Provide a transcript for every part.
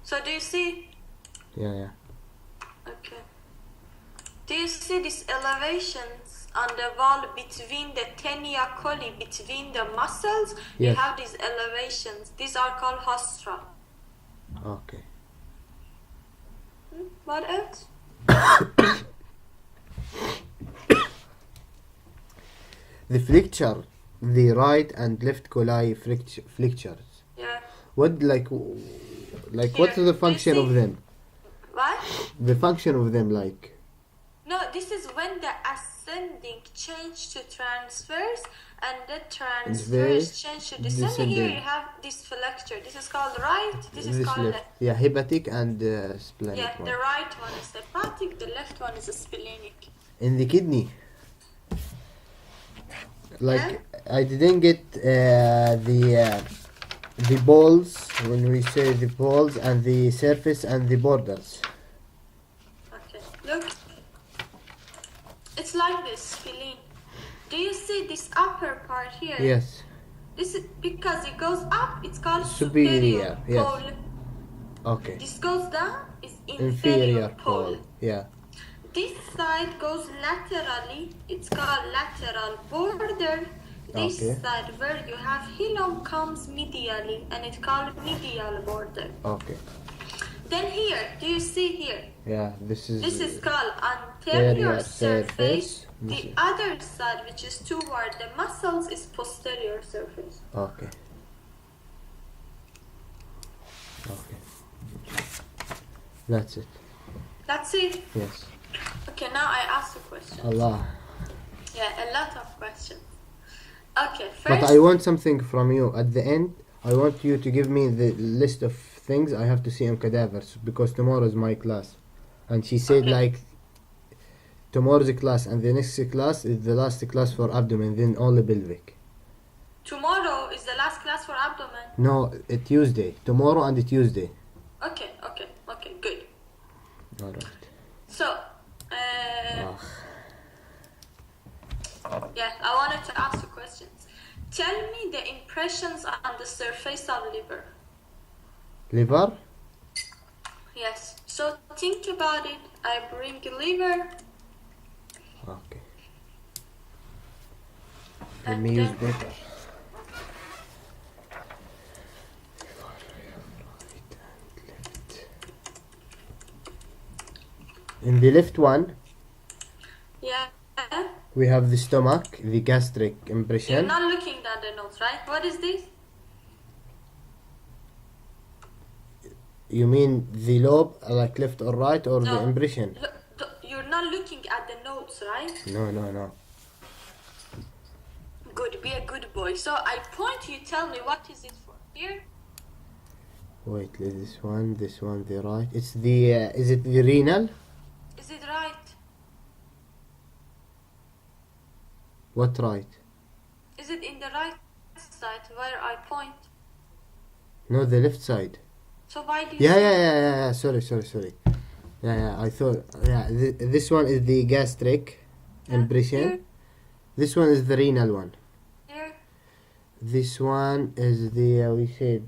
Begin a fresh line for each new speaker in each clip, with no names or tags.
So do you see?
Yeah.
Okay. Do you see these elevations on the wall between the tenia coli, between the muscles?
Yes.
You have these elevations. These are called hostra.
Okay.
What else?
The flexure, the right and left coli flexures.
Yeah.
What like
Here.
what is the
Do you
function of
see?
them?
What?
The function of them, like.
No, this is when the ascending change to transverse and the transverse change to descending. Here you have this flexure. This is called right. This is called left.
Yeah, hepatic and splenic.
Yeah, the right one is hepatic, the left one is splenic.
In the kidney. Like I didn't get the balls when we say the balls and the surface and the borders.
Okay, look. It's like this, spleen. Do you see this upper part here?
Yes.
This is because it goes up, it's called
Superior,
superior
yes.
pole.
Okay.
This goes down, is inferior
Inferior
pole.
pole. Yeah.
This side goes laterally, it's called lateral border. This
Okay.
side where you have hilum comes medially and it's called medial border.
Okay.
Then here, do you see here?
Yeah, this is
called anterior
anterior
surface.
surface.
The other side, which is toward the muscles, is posterior surface.
Okay. That's it.
That's it.
Yes.
Okay, now I ask a question.
Allah.
Yeah, a lot of questions. Okay,
But
first.
I want something from you at the end. I want you to give me the list of things I have to see on cadavers because tomorrow is my class, and she said
Okay.
like tomorrow's class and the next class is the last class for abdomen, then only pelvic.
Tomorrow is the last class for abdomen.
No, Tuesday. Tomorrow and Tuesday.
Okay, good.
All right.
So, yeah, I wanted to ask you questions. Tell me the impressions on the surface of liver.
Liver.
Yes. So think about it. I bring liver.
Okay. Let
And
me use
then-
paper. In the left one,
Yeah.
we have the stomach, the gastric
You're
impression.
not looking at the notes, right? What is this?
You mean the lobe, like left or right, or the
No.
impression?
You're not looking at the notes, right?
No.
Good, be a good boy. So I point, you tell me what is it for. Here?
Wait, this one, the right. It's the, is it the renal?
Is it right?
What right?
Is it in the right side where I point?
No, the left side.
So why do you
Yeah. Sorry. Yeah, I thought, this one is the gastric impression.
Here?
This one is the renal one.
Here?
This one is the, we said,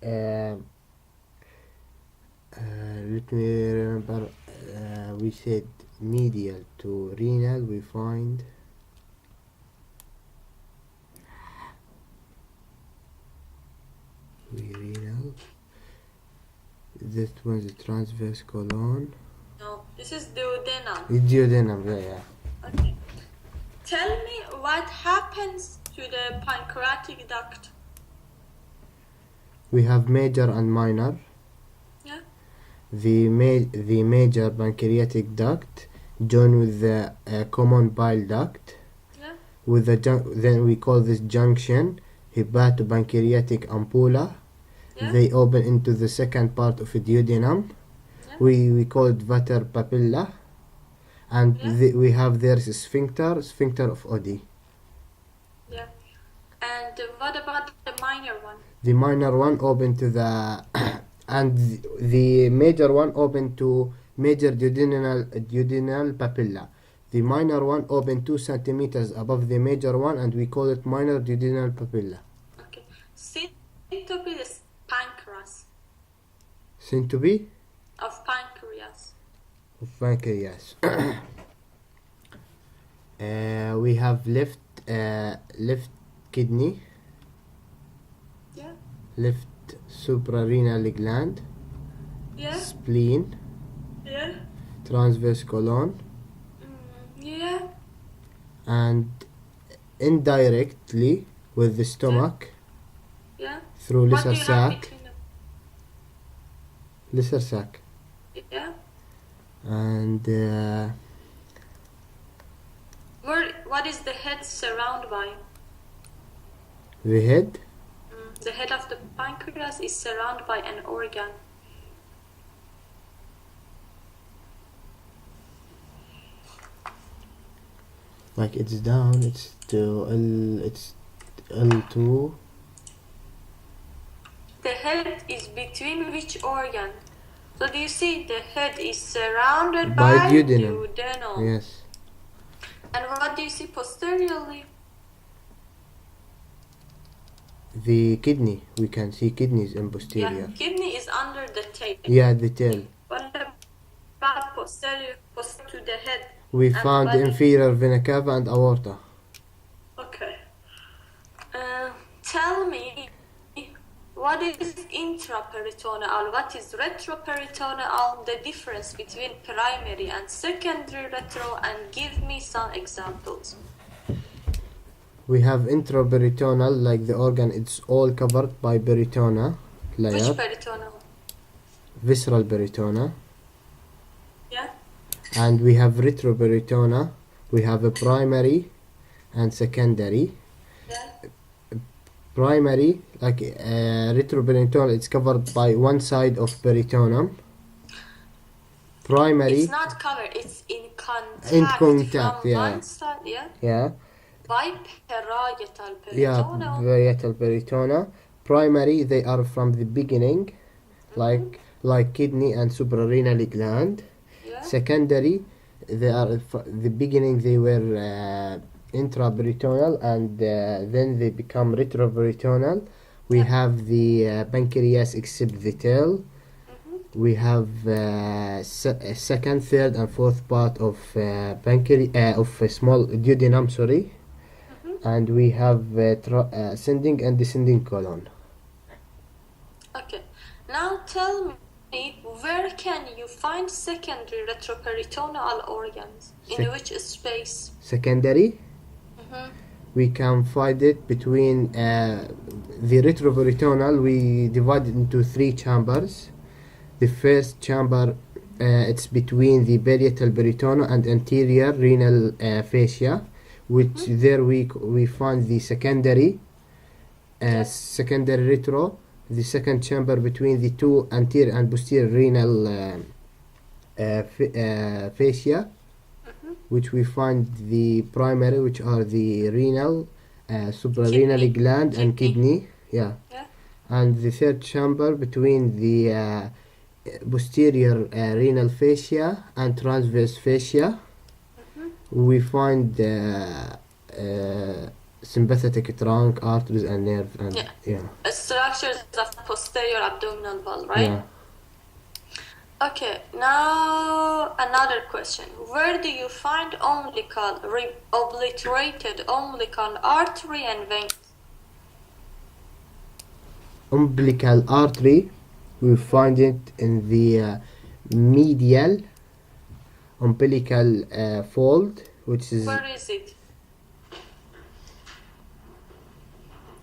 let me remember, we said medial to renal, we find renal. This one is the transverse colon.
No, this is duodenum.
Duodenum, yeah.
Okay. Tell me what happens to the pancreatic duct.
We have major and minor.
Yeah.
The major pancreatic duct join with the common bile duct.
Yeah.
With the then we call this junction hepatopancreatic ampulla.
Yeah.
They open into the second part of the duodenum.
Yeah.
We call it vater papilla, and
Yeah.
we have there sphincter of Oddi.
Yeah. And what about the minor one?
The minor one open to the and the major one open to major duodenal papilla. The minor one open 2 centimeters above the major one, and we call it minor duodenal papilla.
Okay. Syncope is pancreas.
Soon to be?
Of pancreas.
Of pancreas. We have left kidney.
Yeah.
Left suprarenal gland.
Yeah.
Spleen.
Yeah.
Transverse colon.
Yeah.
And indirectly with the stomach.
Yeah.
Through
What do
lesser
you have
sac.
between them?
Lesser sac.
Yeah.
And
what is the head surrounded by?
the head.
The head of the pancreas is surrounded by an organ.
Like it's down, it's L2.
The head is between which organ? So do you see the head is surrounded by duodenum?
Yes.
And what do you see posteriorly?
The kidney. We can see kidneys in posterior.
Yeah, kidney is under the tail.
Yeah, the tail.
What about posterior to the head?
We found the inferior vena cava and aorta.
Okay. Tell me, what is intraperitoneal? What is retroperitoneal? The difference between primary and secondary retro, and give me some examples.
We have intraperitoneal, like the organ, it's all covered by peritona layer.
Which peritoneal?
Visceral peritona.
Yeah.
And we have retroperitona. We have a primary and secondary.
Yeah.
Primary, like retroperitoneal, it's covered by one side of peritoneum. Primary.
It's not covered. It's in contact.
In contact,
from
yeah.
one side, yeah.
Yeah.
By parietal peritoneal.
Yeah, parietal peritona. Primary, they are from the beginning, like kidney and suprarenal gland.
Yeah.
Secondary, they are the beginning. They were intraperitoneal, and then they become retroperitoneal. We have the pancreas except the tail. We have second, third, and fourth part of pancreas of small duodenum. Sorry. And we have ascending and descending colon.
Okay. Now tell me, where can you find secondary retroperitoneal organs? In which space?
Secondary? We can find it between the retroperitoneal. We divide it into 3 chambers. The first chamber, it's between the parietal peritona and anterior renal fascia, which there we find the secondary secondary retro, the second chamber between the 2 anterior and posterior renal fascia, which we find the primary, which are the renal, suprarenal gland and kidney. Yeah. And the third chamber between the posterior renal fascia and transverse fascia. We find sympathetic trunk, arteries, and nerve, and
structures of posterior abdominal wall, right?
Yeah.
Okay, now another question. Where do you find umbilical, obliterated umbilical artery and vein?
Umbilical artery, we find it in the medial umbilical fold, which is...
Where is it?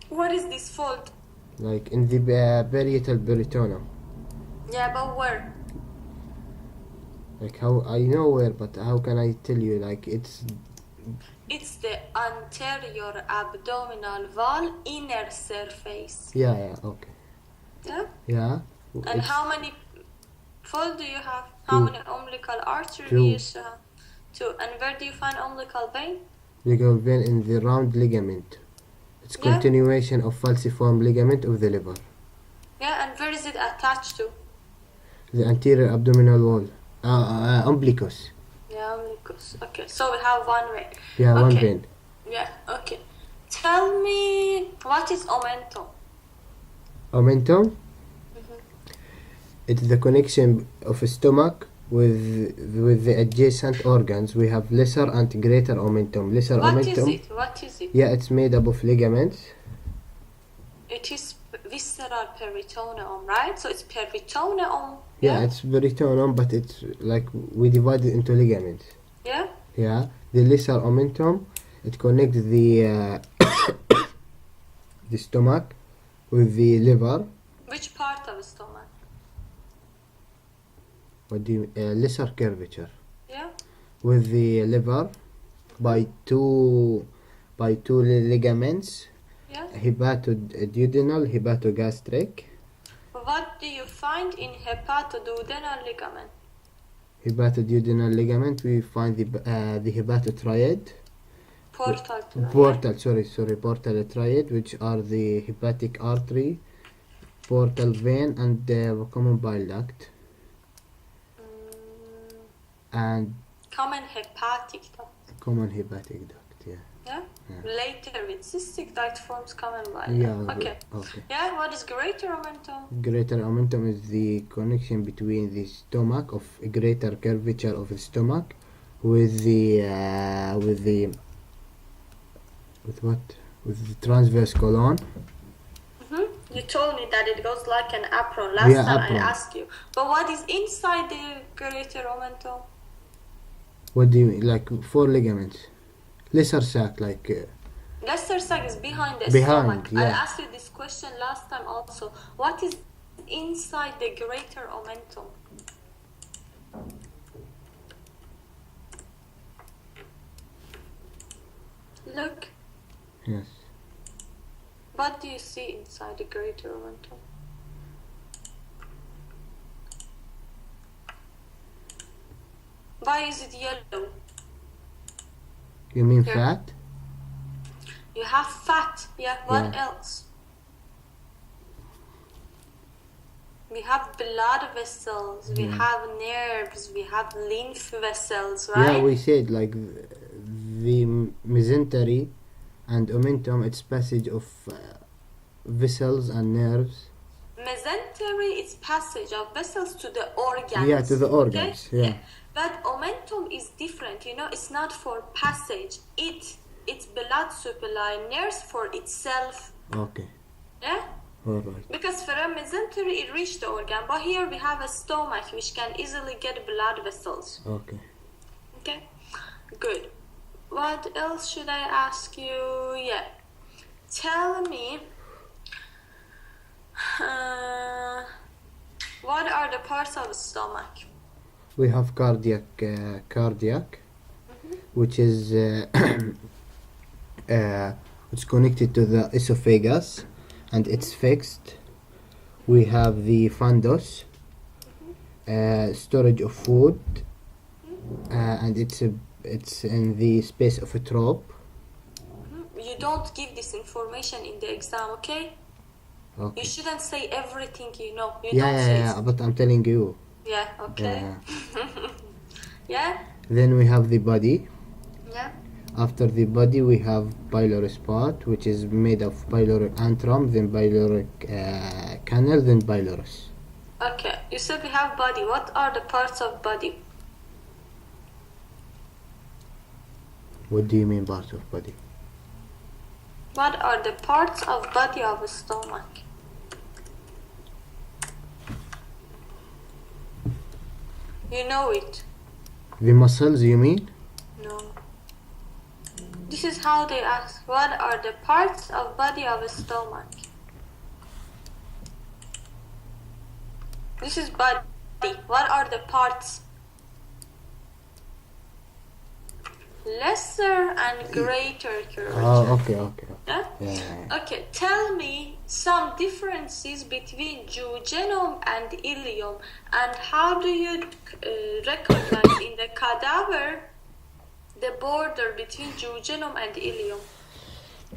What is this fold?
Like in the parietal peritonium.
Yeah, but where?
Like how I know where, but how can I tell you? Like it's
the anterior abdominal wall inner surface.
Yeah, okay.
Yeah?
Yeah.
And how many fold do you have? How many umbilical arteries do
2.
you have? 2. And where do you find umbilical vein?
Umbilical vein in the round ligament. It's continuation of falciform ligament of the liver.
Yeah, and where is it attached to?
The anterior abdominal wall. Umbilicus.
Yeah, umbilicus. Okay, so we have one vein.
Yeah, one vein.
Yeah, okay. Tell me, what is omentum?
Omentum? It's the connection of a stomach with the adjacent organs. We have lesser and greater omentum. Lesser omentum.
What is it?
Yeah, it's made up of ligaments.
It is visceral peritoneum, right? So it's peritoneum.
Yeah, it's peritoneum, but it's like we divide it into ligaments.
Yeah.
Yeah, the lesser omentum, it connects the the stomach with the liver.
Which part of the stomach?
What do you lesser curvature?
Yeah.
With the liver by two ligaments.
Yeah.
Hepatoduodenal, hepatogastric.
What do you find in hepatoduodenal ligament?
Hepatoduodenal ligament, we find the hepatotriad.
Portal
triad, which are the hepatic artery, portal vein, and the common bile duct. And
common hepatic duct.
Yeah.
Yeah? Later with cystic duct forms common bile.
Yeah.
Okay. Yeah, what is greater omentum?
Greater omentum is the connection between the stomach, of a greater curvature of the stomach, with the transverse colon.
You told me that it goes like an apron last time
apron.
I asked you. But what is inside the greater omentum?
What do you mean? Like 4 ligaments. Lesser sac, like.
Lesser sac is behind the
behind,
stomach.
yeah.
I asked you this question last time also. What is inside the greater omentum? Look.
Yes.
What do you see inside the greater omentum? Why is it yellow?
You mean
Here.
fat?
You have fat, yeah. What
Yeah.
else? We have blood vessels, we have nerves, we have lymph vessels, right?
Yeah, we said like the mesentery and omentum, it's passage of vessels and nerves.
Mesentery is passage of vessels to the organs.
Yeah, to the organs.
Okay?
Yeah.
But omentum is different, you know, it's not for passage. It's blood supply, nerves for itself.
Okay.
Yeah?
Alright.
Because for a mesentery it reached the organ, but here we have a stomach which can easily get blood vessels.
Okay.
Okay, good. What else should I ask you? Yeah. Tell me, what are the parts of the stomach?
We have cardiac, which is it's connected to the esophagus, and it's fixed. We have the fundus, storage of food, and it's in the space of a throat.
You don't give this information in the exam, okay?
Okay.
You shouldn't say everything you know. You
Yeah,
don't
yeah,
say
yeah, but I'm telling you.
Yeah, okay. Yeah?
Then we have the body.
Yeah.
After the body, we have pylorus part, which is made of pyloric antrum, then pyloric canal, then pylorus.
Okay, you said we have body. What are the parts of body?
What do you mean part of body?
What are the parts of body of a stomach? You know it.
The muscles, you mean?
No. This is how they ask. What are the parts of body of a stomach? This is body. What are the parts? Lesser and greater curvature.
Oh, okay.
Yeah?
Yeah.
Okay, tell me some differences between duodenum and ileum, and how do you recognize in the cadaver the border between duodenum and ileum?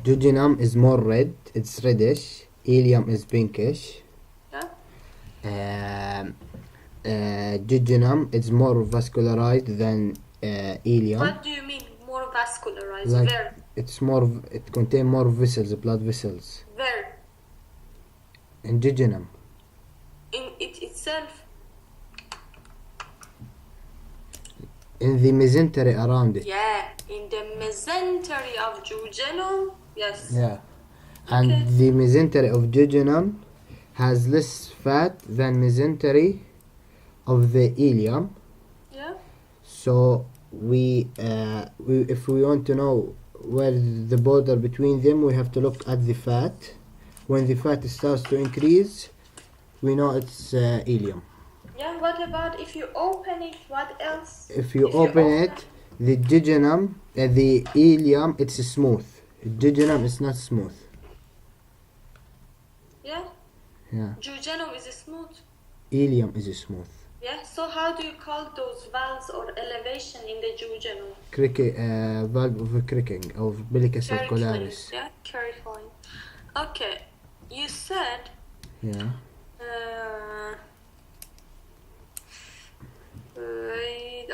Duodenum is more red, it's reddish. Ileum is pinkish.
Yeah?
Duodenum is more vascularized than ileum.
What do you mean more vascularized?
Like
Where?
it contains more vessels, blood vessels.
Where?
In duodenum.
In it itself? itself?
In the mesentery around it.
Yeah, in the mesentery of jejunum. Yes.
Yeah. And the mesentery of jejunum has less fat than mesentery of the ileum.
Yeah.
So we if we want to know where the border between them, we have to look at the fat. When the fat starts to increase, we know it's ileum.
Yeah, what about if you open it? What else?
If you open it, the jejunum, the ileum, it's smooth. Jejunum is not smooth.
Yeah.
Yeah.
Jejunum is smooth.
Ileum is smooth.
Yeah. So how do you call those valves or elevation in the jejunum?
Valve of cricking of umbilicus circularis.
Yeah, curricling. Okay. You said.
Yeah.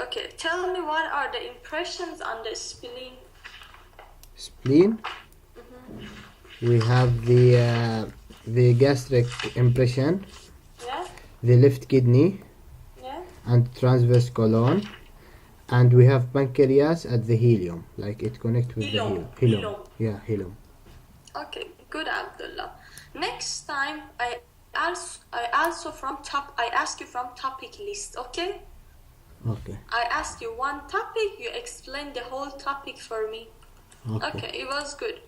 Okay, tell me what are the impressions on the spleen?
Spleen. We have the gastric impression.
Yeah.
The left kidney.
Yeah.
And transverse colon. And we have pancreas at the hilum, like it connects with the hilum. Yeah, hilum.
Okay, good, Abdullah. Next time I ask you from topic list, okay?
Okay.
I ask you one topic, you explain the whole topic for me. Okay, it was good.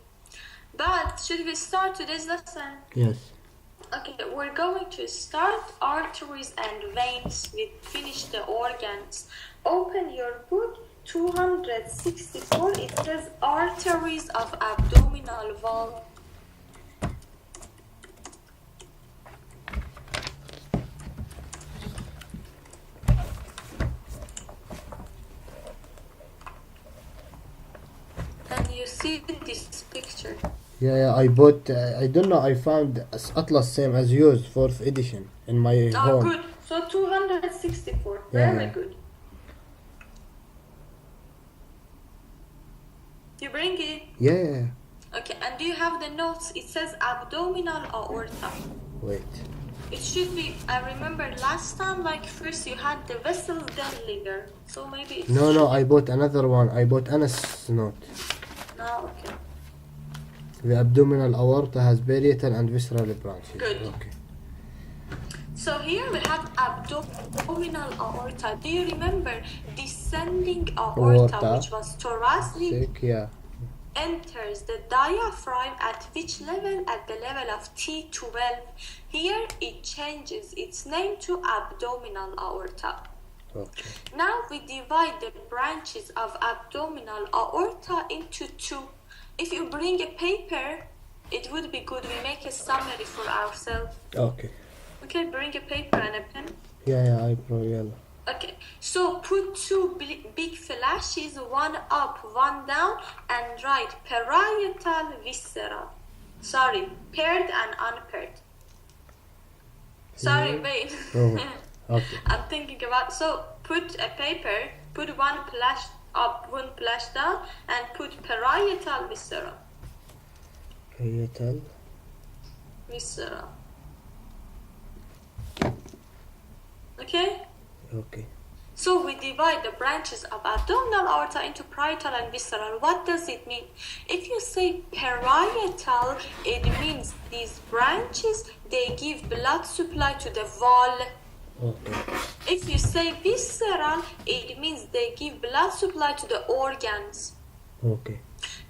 But should we start today's lesson?
Yes.
Okay, we're going to start arteries and veins. We finish the organs. Open your book, 264. It says arteries of abdominal wall. And you see this picture.
Yeah, I bought, I don't know, I found Atlas same as yours, 4th edition, in my home.
Oh, good. So 264. Very good. You bring it?
Yeah.
Okay, and do you have the notes? It says abdominal aorta.
Wait.
It should be, I remember last time, like first you had the vessels, then liver. So maybe it's...
No, I bought another one. I bought Anas note.
No, okay.
The abdominal aorta has parietal and visceral branches.
Good.
Okay.
So here we have abdominal aorta. Do you remember descending aorta. Which was thoracic?
Yeah.
Enters the diaphragm at which level? At the level of T12. Here it changes its name to abdominal aorta.
Okay.
Now we divide the branches of abdominal aorta into two. If you bring a paper, it would be good. We make a summary for ourselves.
Okay.
Okay, bring a paper and a pen.
Yeah, I brought yellow.
Okay, so put two big flashes, one up, one down, and write parietal viscera. Sorry, paired and unpaired. Sorry, wait.
Okay.
I'm thinking about, so put a paper, put one flash up, one flash down, and put parietal viscera.
Parietal
viscera. Okay?
Okay.
So we divide the branches of abdominal aorta into parietal and visceral. What does it mean? If you say parietal, it means these branches, they give blood supply to the wall.
Okay.
If you say visceral, it means they give blood supply to the organs.
Okay.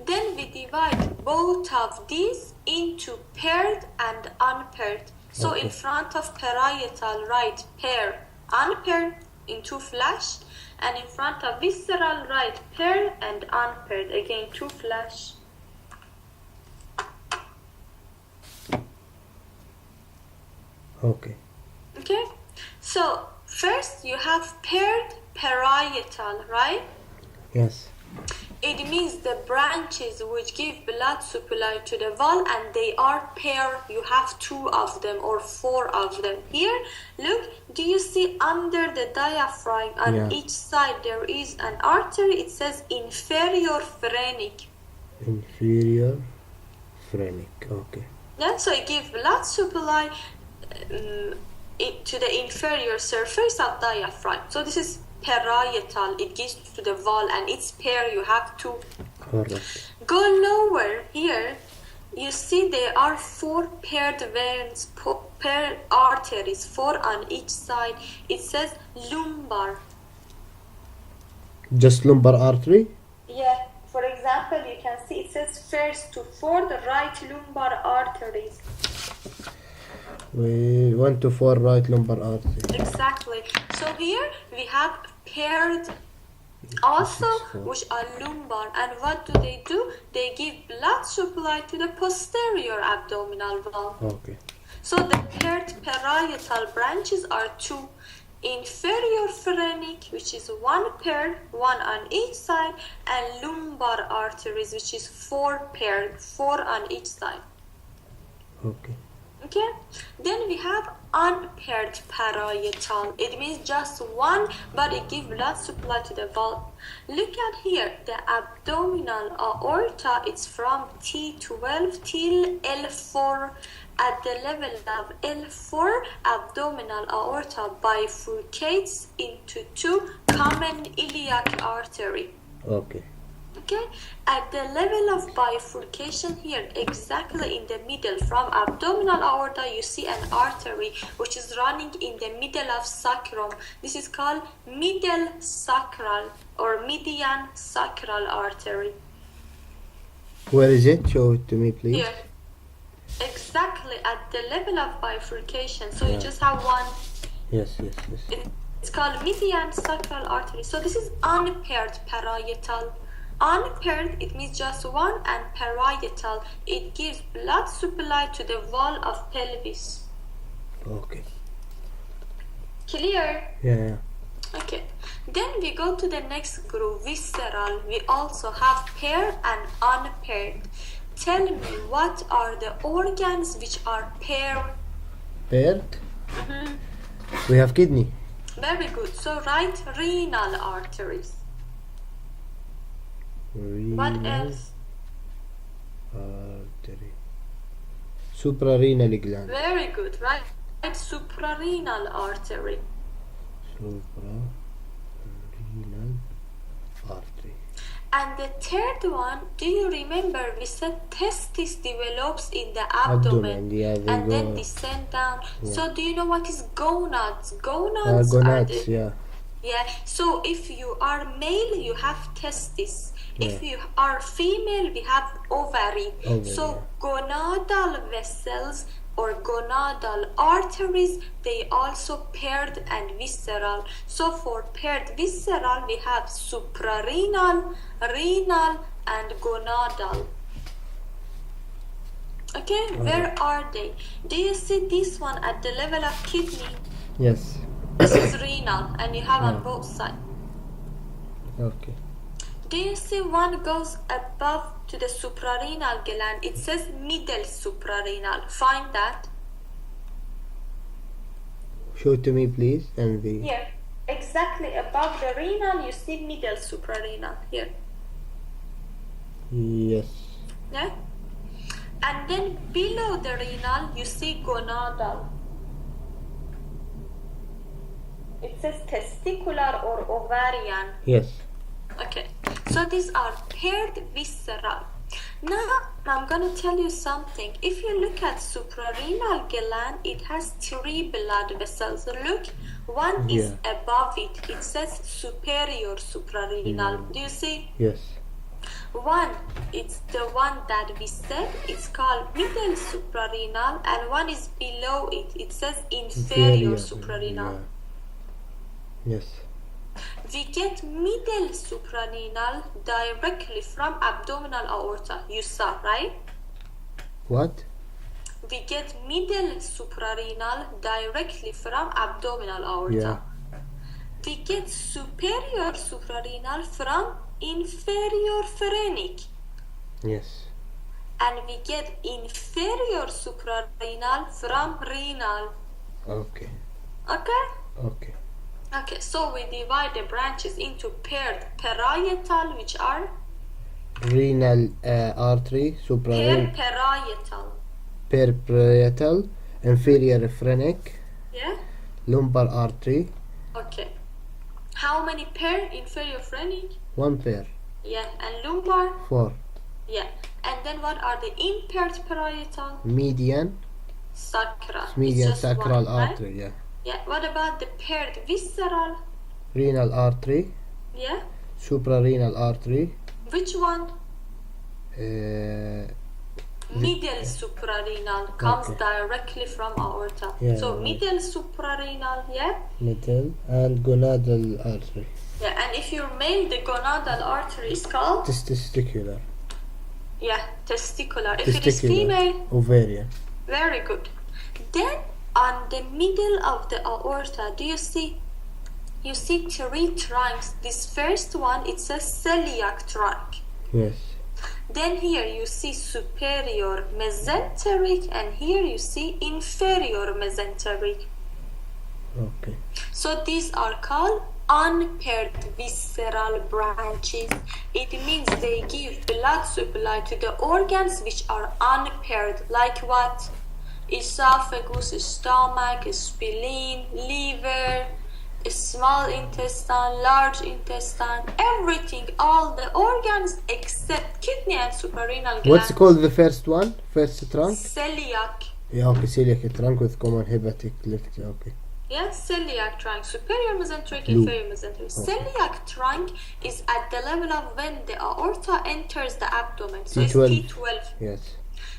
Then we divide both of these into paired and unpaired. So in front of parietal, write pair, unpaired in two flash, and in front of visceral, write paired and unpaired, again two flash.
Okay.
Okay, so first you have paired parietal, right?
Yes.
It means the branches which give blood supply to the wall, and they are paired. You have two of them or four of them. Here, look, do you see under the diaphragm on each side there is an artery? It says inferior phrenic.
Inferior phrenic, okay.
Yeah, so it gives blood supply to the inferior surface of diaphragm. So this is parietal. It gives to the wall, and its pair you have two.
Correct.
Go lower here. You see there are 4 paired veins, paired arteries, 4 on each side. It says lumbar.
Just lumbar artery?
Yeah. For example, you can see it says first to fourth right lumbar arteries.
1 to 4 right lumbar artery.
Exactly. So here we have paired also, which are lumbar, and what do? They give blood supply to the posterior abdominal wall.
Okay.
So the paired parietal branches are 2. Inferior phrenic, which is 1 paired, 1 on each side, and lumbar arteries, which is 4 paired, 4 on each side.
Okay.
Okay, then we have unpaired parietal. It means just 1, but it gives blood supply to the valve. Look at here, the abdominal aorta, it's from T12 till L4. At the level of L4, abdominal aorta bifurcates into 2 common iliac artery.
Okay.
Okay, at the level of bifurcation here, exactly in the middle from abdominal aorta, you see an artery which is running in the middle of sacrum. This is called middle sacral or median sacral artery.
Where is it? Show it to me, please.
Here, exactly at the level of bifurcation. So you just have one.
Yes.
It's called median sacral artery. So this is unpaired parietal. Unpaired, it means just 1, and parietal, it gives blood supply to the wall of pelvis.
Okay.
Clear?
Yeah.
Okay. Then we go to the next group, visceral. We also have paired and unpaired. Tell me, what are the organs which are paired?
Paired? We have kidney.
Very good. So write renal arteries. What else?
Artery. Suprarenal gland.
Very good, right? Suprarenal artery.
Suprarenal artery.
And the third one, do you remember we said testis develops in the abdomen, and then descend down. Yeah. So do you know what is gonads? Gonads
yeah.
Yeah, so if you are male, you have testis. Yeah. If you are female, we have ovary. So gonadal vessels or gonadal arteries, they also paired and visceral. So for paired visceral, we have suprarenal, renal, and gonadal. Okay, where are they? Do you see this one at the level of kidney?
Yes.
This is renal, and you have on both sides.
Okay.
Do you see one goes above to the suprarenal gland? It says middle suprarenal. Find that.
Show it to me, please. And the
here, exactly above the renal, you see middle suprarenal. Here.
Yes.
Yeah. And then below the renal, you see gonadal. It says testicular or ovarian.
Yes.
Okay, so these are paired visceral. Now I'm gonna tell you something. If you look at suprarenal gland, it has 3 blood vessels. Look, one is above it. It says superior suprarenal. Do you see?
Yes.
One, it's the one that we said, it's called middle suprarenal, and one is below it. It says inferior suprarenal.
Yes.
We get middle suprarenal directly from abdominal aorta. You saw, right?
What?
We get middle suprarenal directly from abdominal aorta.
Yeah.
We get superior suprarenal from inferior phrenic.
Yes.
And we get inferior suprarenal from renal.
Okay.
Okay?
Okay.
Okay, so we divide the branches into paired parietal, which are
renal artery, suprarenal,
parietal,
parietal, inferior phrenic,
Yeah.
Lumbar artery.
Okay. How many pair? Inferior phrenic.
1 pair.
Yeah. And lumbar.
4.
Yeah. And then what are the impaired parietal?
Median.
Sacral.
Median sacral
one,
artery.
right?
Yeah.
Yeah. What about the paired visceral?
Renal artery.
Yeah.
Suprarenal artery.
Which one? Middle suprarenal comes directly from aorta.
Yeah,
so
right.
middle suprarenal, yeah?
Middle and gonadal artery.
Yeah, and if you're male, the gonadal artery is called?
Testicular.
Yeah, testicular. If it is female?
Ovarian.
Very good. Then on the middle of the aorta, do you see? You see 3 trunks. This first one, it's a celiac trunk.
Yes.
Then here you see superior mesenteric, and here you see inferior mesenteric.
Okay.
So these are called unpaired visceral branches. It means they give blood supply to the organs which are unpaired, like what? Esophagus, stomach, spleen, liver, small intestine, large intestine, everything, all the organs except kidney and suprarenal glands.
What's called the first one? First trunk?
Celiac.
Yeah, okay, celiac trunk with common hepatic lift. Okay.
Yeah, celiac trunk, superior mesenteric, inferior mesenteric. Okay. Celiac trunk is at the level of when the aorta enters the abdomen. So
T12.
it's T12.
Yes.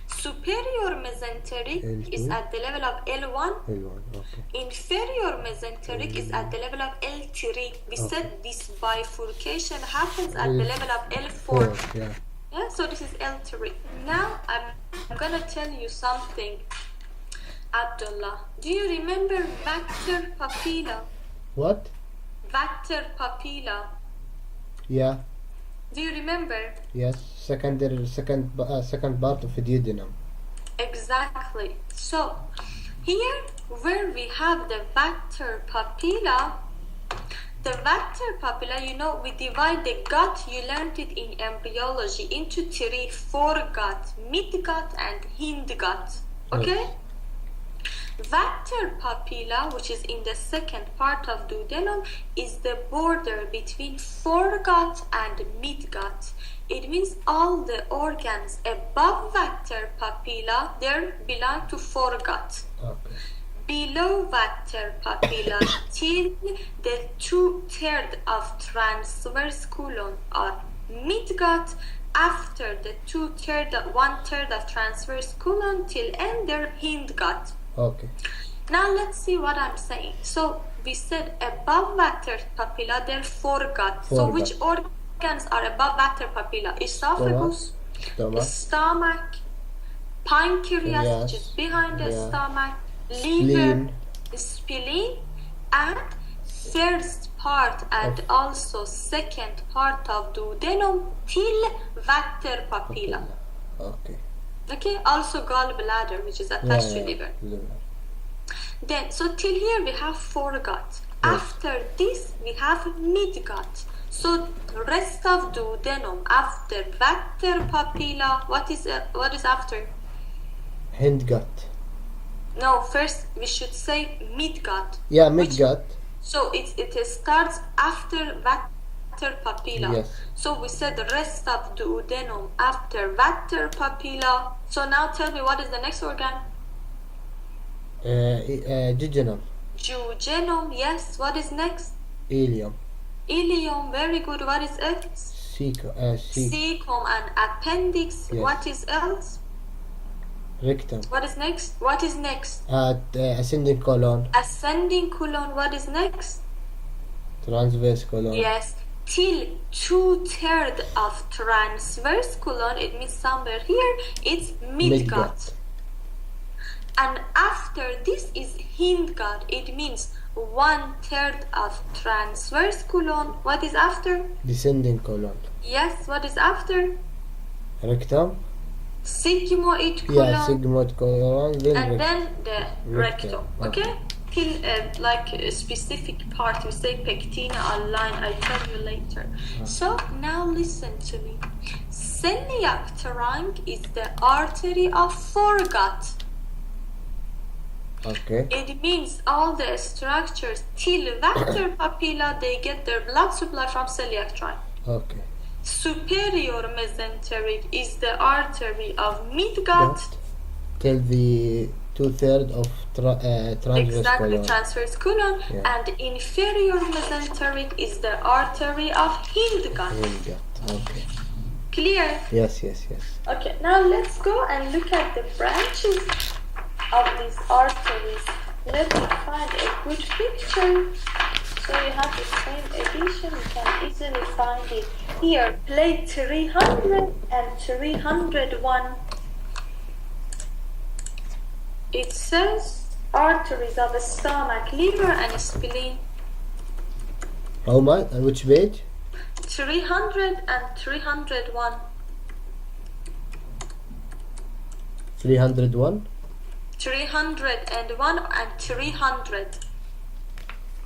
Superior mesenteric
L2.
is at the level of L1.
L1, okay.
Inferior mesenteric is at the level of L3. We said this bifurcation happens at the level of L4.
Yeah.
Yeah, so this is L3. Now I'm gonna tell you something, Abdullah. Do you remember vector papilla?
What?
Vector papilla.
Yeah.
Do you remember?
Yes. Second part of the duodenum.
Exactly. So here where we have the vector papilla, you know, we divide the gut, you learned it in embryology, into 3, foregut, midgut and hindgut. Okay? Yes. Vector papilla, which is in the second part of duodenum, is the border between foregut and midgut. It means all the organs above vector papilla, they belong to foregut.
Okay.
Below vector papilla, till the 2/3 of transverse colon are midgut. After the 1/3 of transverse colon till end, they're hindgut.
Okay.
Now let's see what I'm saying. So we said above vector papilla, they're foregut. So which organs are above vector papilla? Esophagus, stomach, pancreas, which is behind the stomach, liver, spleen, and first part and also second part of duodenum till vector papilla.
Okay.
Okay, also gallbladder, which is attached to liver. Then, so till here we have foregut. Yes. After this, we have midgut. So rest of duodenum after vector papilla, what is after?
Hindgut.
No, first we should say midgut.
Yeah, midgut.
So it starts after vector papilla.
Yes.
So we said the rest of duodenum after vector papilla. So now tell me, what is the next organ?
Jejunum.
Jejunum, yes. What is next?
Ileum.
Ileum, very good. What is it?
Cecum
and appendix. Yes. What is else?
Rectum.
What is next? What is next?
Ascending colon.
Ascending colon. What is next?
Transverse colon.
Yes. Till 2/3 of transverse colon, it means somewhere here, it's midgut. And after this is hindgut. It means 1/3 of transverse colon. What is after?
Descending colon.
Yes, what is after?
Rectum.
Sigmoid colon.
Yeah, sigmoid colon.
Then the rectum. Okay? Till like a specific part, we say pectina or line, I'll tell you later. So now listen to me. Celiac trunk is the artery of foregut.
Okay.
It means all the structures till vector papilla, they get their blood supply from celiac trine.
Okay.
Superior mesenteric is the artery of midgut.
Till the 2/3 of transverse
Exactly,
colon.
transverse colon.
Yeah.
And inferior mesenteric is the artery of hindgut.
Okay.
Clear?
Yes.
Okay, now let's go and look at the branches of these arteries. Let me find a good picture. So you have the same edition, you can easily find it. Here, plate 300 and 301. It says arteries of the stomach, liver, and spleen.
How much? Which page?
300 and 301.
301?
301 and 300.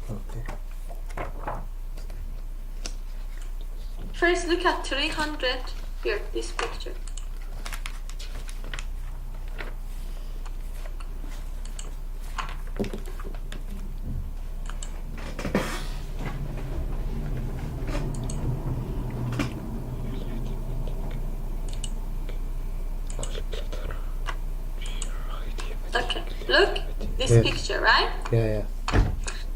Okay.
First look at 300. Here, this picture. Okay, look, this picture, right?
Yeah.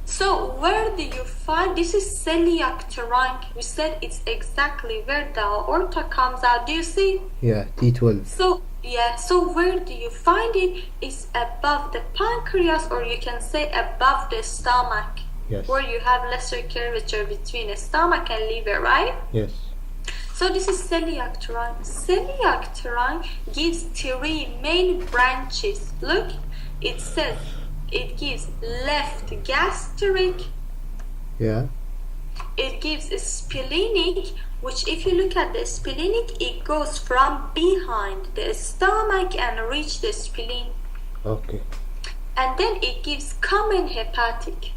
So where do you find, this is celiac trunk. We said it's exactly where the aorta comes out. Do you see?
Yeah, T12.
So where do you find it? It's above the pancreas, or you can say above the stomach.
Yes.
Where you have lesser curvature between the stomach and liver, right?
Yes.
So this is celiac trunk. Celiac trunk gives 3 main branches. Look, it says it gives left gastric.
Yeah.
It gives a splenic, which if you look at the splenic, it goes from behind the stomach and reach the spleen.
Okay.
And then it gives common hepatic.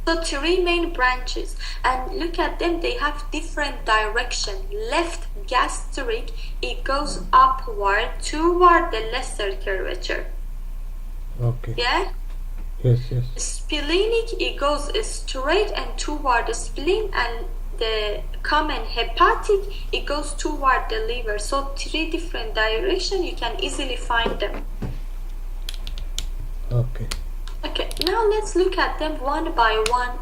So 3 main branches, and look at them, they have different direction. Left gastric, it goes upward toward the lesser curvature.
Okay.
Yeah?
Yes.
Splenic, it goes straight and toward the spleen, and the common hepatic, it goes toward the liver. So 3 different directions, you can easily find them.
Okay.
Okay, now let's look at them one by one.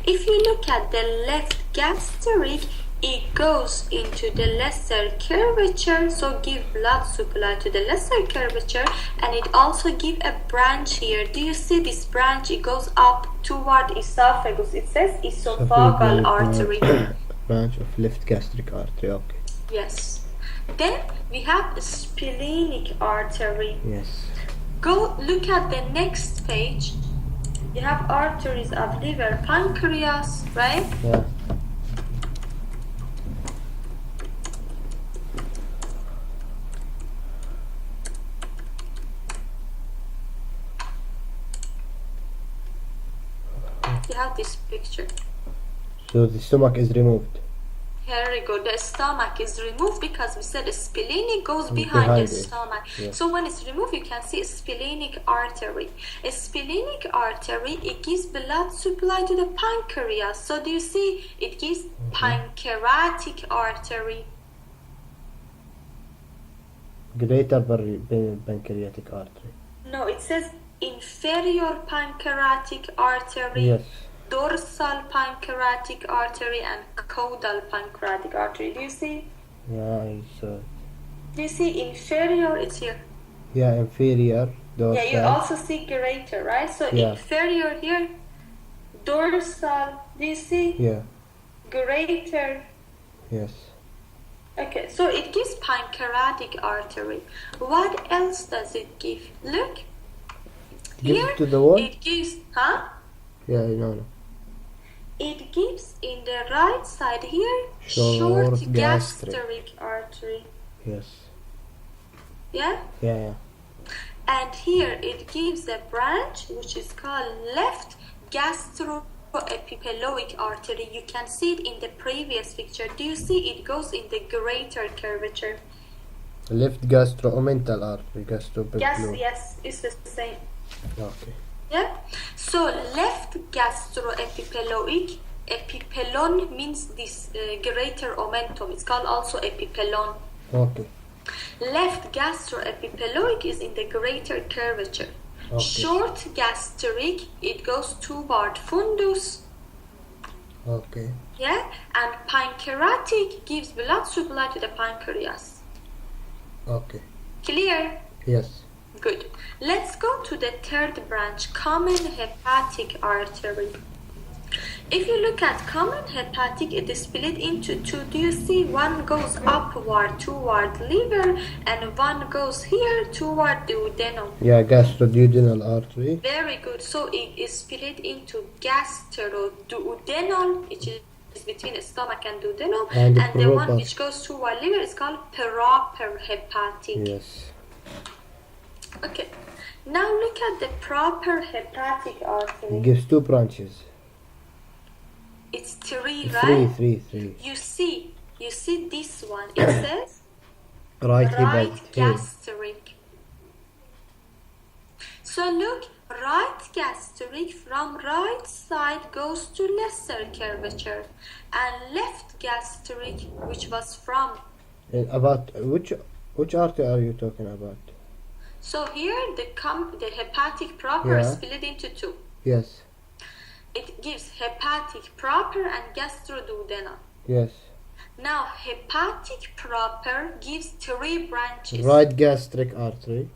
If you look at the left gastric, it goes into the lesser curvature, so give blood supply to the lesser curvature, and it also give a branch here. Do you see this branch? It goes up toward esophagus. It says esophageal artery.
Branch of left gastric artery. Okay.
Yes. Then we have a splenic artery.
Yes.
Go look at the next page. You have arteries of liver, pancreas, right?
Yeah.
You have this picture.
So the stomach is removed.
Here we go. The stomach is removed because we said the splenic goes behind the stomach.
Yeah.
So when it's removed, you can see a splenic artery. A splenic artery, it gives blood supply to the pancreas. So do you see? It gives pancreatic artery.
Greater pancreatic artery.
No, it says inferior pancreatic artery.
Yes.
Dorsal pancreatic artery and caudal pancreatic artery. Do you see?
Yeah, I saw.
Do you see inferior? It's here.
Yeah, inferior, dorsal.
Yeah, you also see greater, right? So
Yeah.
inferior here, dorsal. Do you see?
Yeah.
Greater.
Yes.
Okay, so it gives pancreatic artery. What else does it give? Look.
Give
Here
it to the wall?
it gives, huh?
Yeah, no.
It gives in the right side here
Short
gastric artery.
Yes.
Yeah?
Yeah.
And here it gives a branch which is called left gastroepipelloic artery. You can see it in the previous picture. Do you see it goes in the greater curvature?
Left gastromental artery, gastroepiploid.
Yes, it's the same.
Okay.
Yeah. So left gastroepiploic. Epipelon means this greater omentum. It's called also epipelon.
Okay.
Left gastroepiploic is in the greater curvature.
Okay.
Short gastric, it goes toward fundus.
Okay.
Yeah, and pancreatic gives blood supply to the pancreas.
Okay.
Clear?
Yes.
Good. Let's go to the third branch, common hepatic artery. If you look at common hepatic, it is split into two. Do you see one goes upward toward liver and one goes here toward duodenum?
Yeah, gastroduodenal artery.
Very good. So it is split into gastroduodenal, which is between the stomach and duodenum, and the one which goes toward liver is called proper hepatic.
Yes.
Okay. Now look at the proper hepatic artery.
It gives two branches.
It's three, right?
Three.
You see this one. It says
right
gastric. So look, right gastric from right side goes to lesser curvature, and left gastric, which was from.
About which artery are you talking about?
So here the hepatic proper is split into two.
Yes.
It gives hepatic proper and gastroduodenal.
Yes.
Now hepatic proper gives three branches.
Right gastric artery.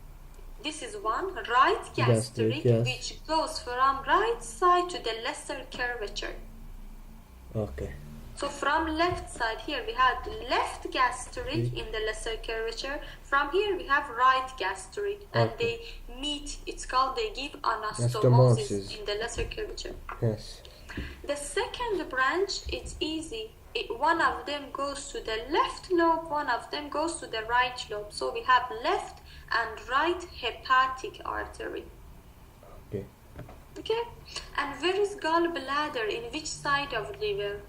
This is one, right gastric,
yes.
which goes from right side to the lesser curvature.
Okay.
So from left side here we have left gastric in the lesser curvature. From here we have right gastric, and they meet. It's called, they give anastmoses in the lesser curvature.
Yes.
The second branch, it's easy. One of them goes to the left lobe, one of them goes to the right lobe. So we have left and right hepatic artery.
Okay.
Okay. And where is gallbladder? In which side of liver?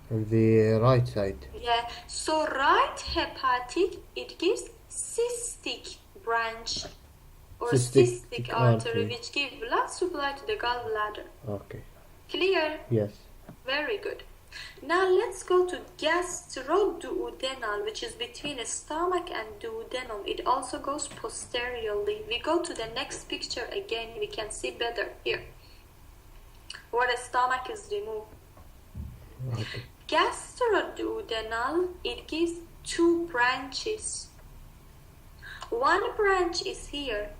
On the right side.
Yeah. So right hepatic, it gives cystic branch or cystic artery, which gives blood supply to the gallbladder.
Okay.
Clear?
Yes.
Very good. Now let's go to gastroduodenal, which is between the stomach and duodenum. It also goes posteriorly. We go to the next picture again. We can see better here, where the stomach is removed.
Okay.
Gastroduodenal, it gives two branches. One branch is here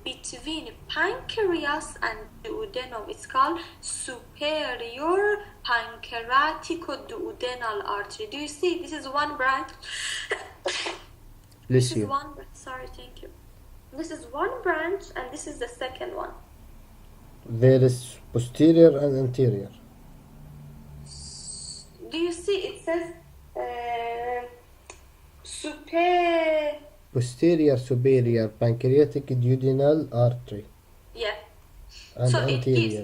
between pancreas and duodenum. It's called superior pancreatico-duodenal artery. Do you see? This is one branch. This is one. Sorry, thank you. This is one branch, and this is the second one.
There is posterior and anterior.
Do you see? It says
posterior superior pancreatic duodenal artery.
Yeah.
And
so
anterior.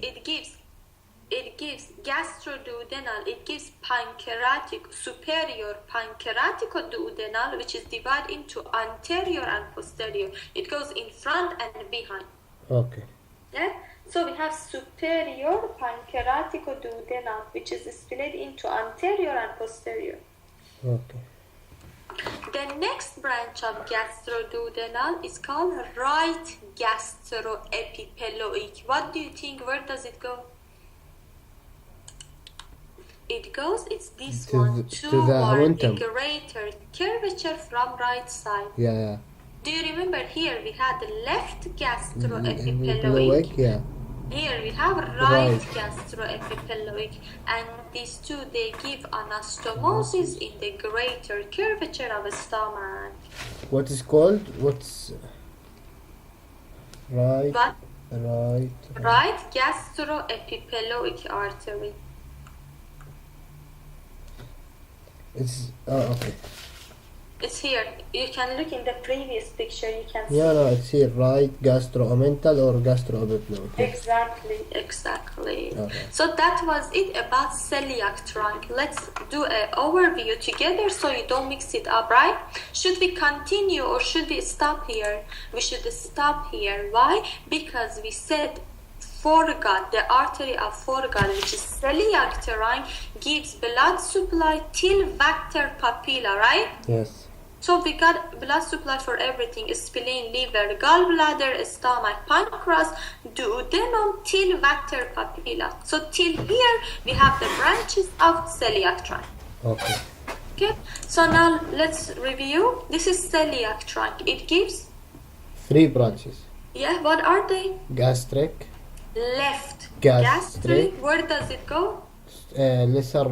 it gives gastroduodenal, it gives superior pancreatico-duodenal, which is divided into anterior and posterior. It goes in front and behind.
Okay.
Yeah. So we have superior pancreatico-duodenal, which is split into anterior and posterior.
Okay.
The next branch of gastroduodenal is called right gastroepiploic. What do you think? Where does it go? It's this one, toward the greater curvature from right side.
Yeah.
Do you remember here we had the left gastroepiploic?
Yeah.
Here we have right gastroepiploic, and these two, they give anastomoses in the greater curvature of the stomach.
What is called? What's right?
What?
Right
gastroepiploic artery.
It's okay.
It's here. You can look in the previous picture. You can see.
Yeah, no, it's here, right? Gastromental or gastroepiploic.
Exactly.
Okay.
So that was it about celiac trunk. Let's do an overview together so you don't mix it up, right? Should we continue or should we stop here? We should stop here. Why? Because we said foregut, the artery of foregut, which is celiac trunk, gives blood supply till vector papilla, right?
Yes.
So we got blood supply for everything: spleen, liver, gallbladder, stomach, pancreas, duodenum, till vector papilla. So till here we have the branches of celiac trunk.
Okay.
Okay. So now let's review. This is celiac trunk. It gives
3 branches.
Yeah. What are they?
Gastric.
Left.
Gastric.
Where does it go?
Lesser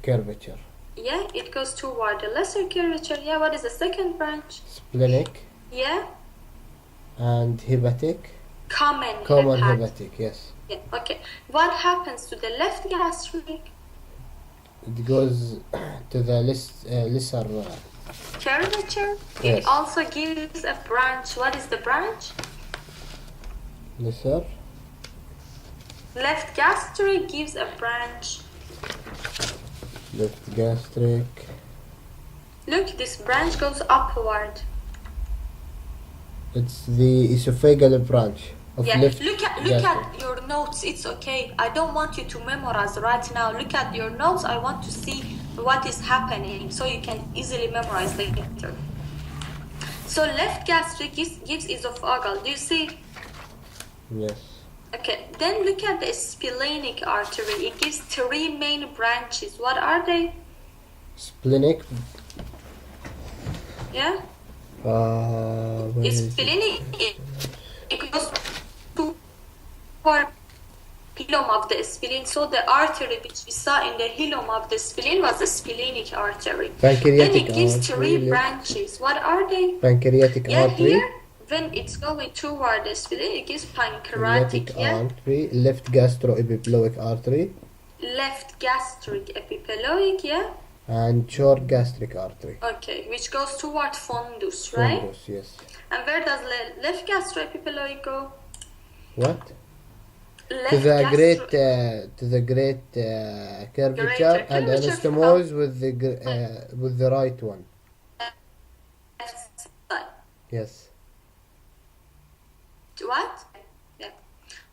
curvature.
Yeah, it goes toward the lesser curvature. Yeah, what is the second branch?
Splenic.
Yeah.
And hepatic.
Common
hepatic, yes.
Yeah, okay. What happens to the left gastric?
It goes to the lesser
Curvature.
Yes.
It also gives a branch. What is the branch?
lesser.
Left gastric gives a branch.
Left gastric.
Look, this branch goes upward.
It's the esophageal branch of left
Look
gastric.
at your notes. It's okay. I don't want you to memorize right now. Look at your notes. I want to see what is happening so you can easily memorize later. So left gastric gives esophageal. Do you see?
Yes.
Okay. Then look at the splenic artery. It gives 3 main branches. What are they?
Splenic.
Yeah. Splenic. It goes to hilum of the spleen. So the artery which we saw in the hilum of the spleen was the splenic artery.
Pancreatic
then it gives
artery.
3 branches. What are they?
Pancreatic artery.
Here, when it's going toward the spleen, it gives pancreatic
artery. Left gastroepiploic artery.
Left gastric epiploic,
And short gastric artery.
Okay, which goes toward fundus, right?
Fundus, yes.
And where does left gastroepiploic go?
What?
Left
To the great curvature and anastomoses with the right one.
Left side.
Yes.
What? Yeah.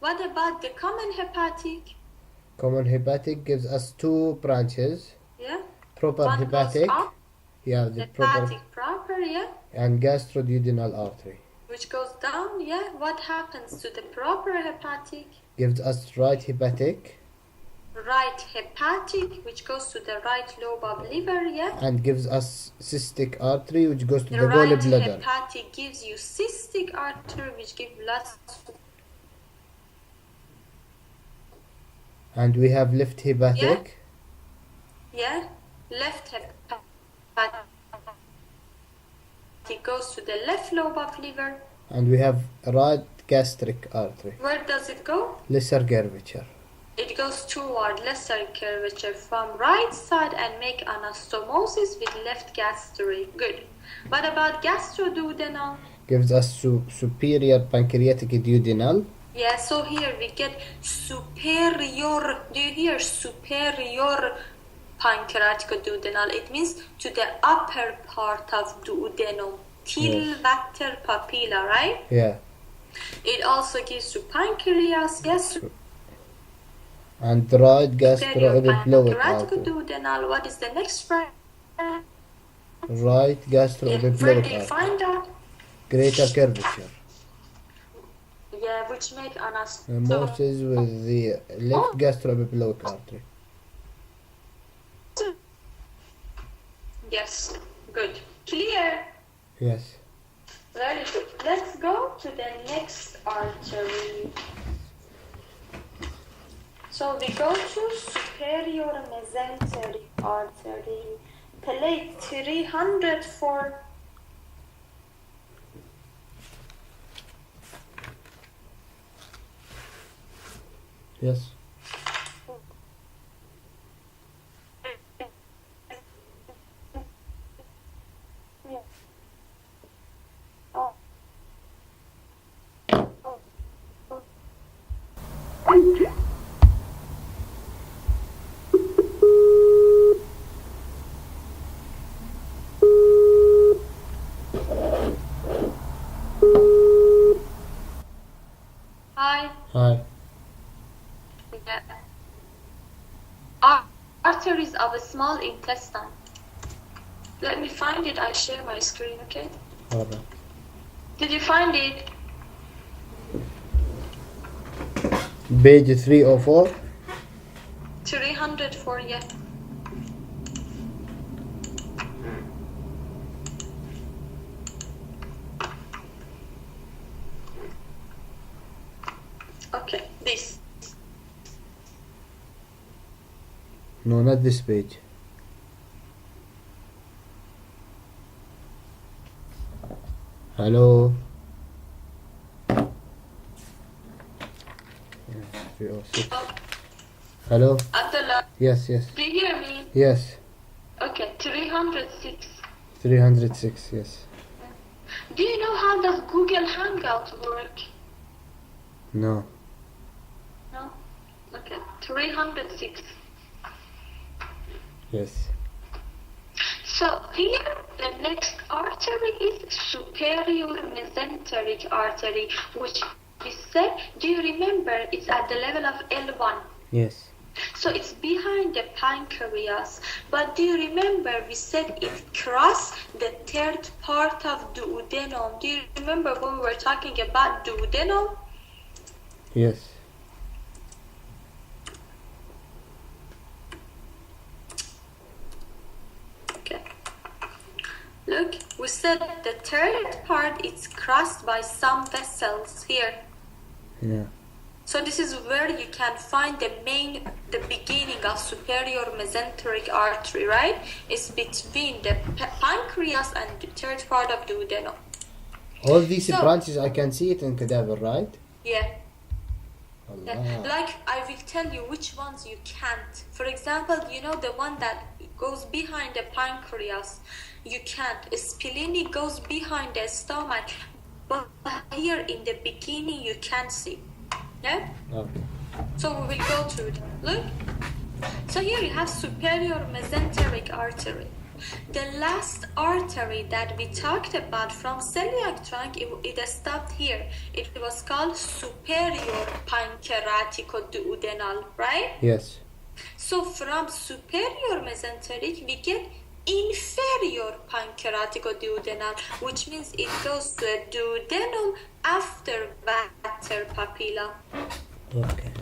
What about the common hepatic?
Common hepatic gives us 2 branches.
Yeah.
Proper
One
hepatic.
goes up,
Yeah, the
hepatic proper,
and gastroduodenal artery.
which goes down, What happens to the proper hepatic?
Gives us right hepatic.
Right hepatic, which goes to the right lobe of liver,
And gives us cystic artery, which goes to the
right
gallbladder.
hepatic gives you cystic artery, which gives blood.
And we have left hepatic.
Left hepatic goes to the left lobe of liver.
And we have right gastric artery.
Where does it go?
Lesser curvature.
It goes toward lesser curvature from right side and make anastmoses with left gastric. Good. What about gastroduodenal?
Gives us superior pancreatic duodenal.
Yeah, so here we get superior. Do you hear superior pancreatic duodenal? It means to the upper part of duodenum, till vector papilla, right?
Yeah.
It also gives to pancreas, yes.
And right gastroepiploic
pancreatic
artery.
duodenal. What is the next branch?
Right gastroepiploic
Where do you
artery.
find that?
Greater curvature.
Yeah, which make
Moses with the left gastroepiploic artery.
Yes, good. Clear?
Yes.
Very good. Let's go to the next artery. So we go to superior mesenteric artery, plate 304.
Yes.
arteries of a small intestine. Let me find it. I share my screen, okay?
Alright.
Did you find it?
Page 304.
304, yeah. Okay, this.
No, not this page. Hello. 306. Hello.
Abdullah,
Yes, yes.
do you hear me?
Yes.
Okay, 306.
306, yes.
Do you know how does Google Hangout work?
No.
No? Okay, 306.
Yes.
So here the next artery is superior mesenteric artery, which we said, do you remember, it's at the level of L1.
Yes.
So it's behind the pancreas. But do you remember we said it crosses the third part of duodenum? Do you remember when we were talking about duodenum?
Yes.
Okay. Look, we said the third part is crossed by some vessels here.
Yeah.
So this is where you can find the beginning of superior mesenteric artery, right? It's between the pancreas and the third part of duodenum.
All these branches, I can see it in cadaver, right?
Yeah.
Allah.
Yeah. Like, I will tell you which ones you can't. For example, you know the one that goes behind the pancreas, you can't. Splenic goes behind the stomach, but here in the beginning you can't see. Yeah?
Okay.
So we will go through them. Look. So here you have superior mesenteric artery. The last artery that we talked about from celiac trunk, it stopped here. It was called superior pancreaticoduodenal, right?
Yes.
So from superior mesenteric, we get inferior pancreaticoduodenal, which means it goes to a duodenum after vater papilla.
Okay.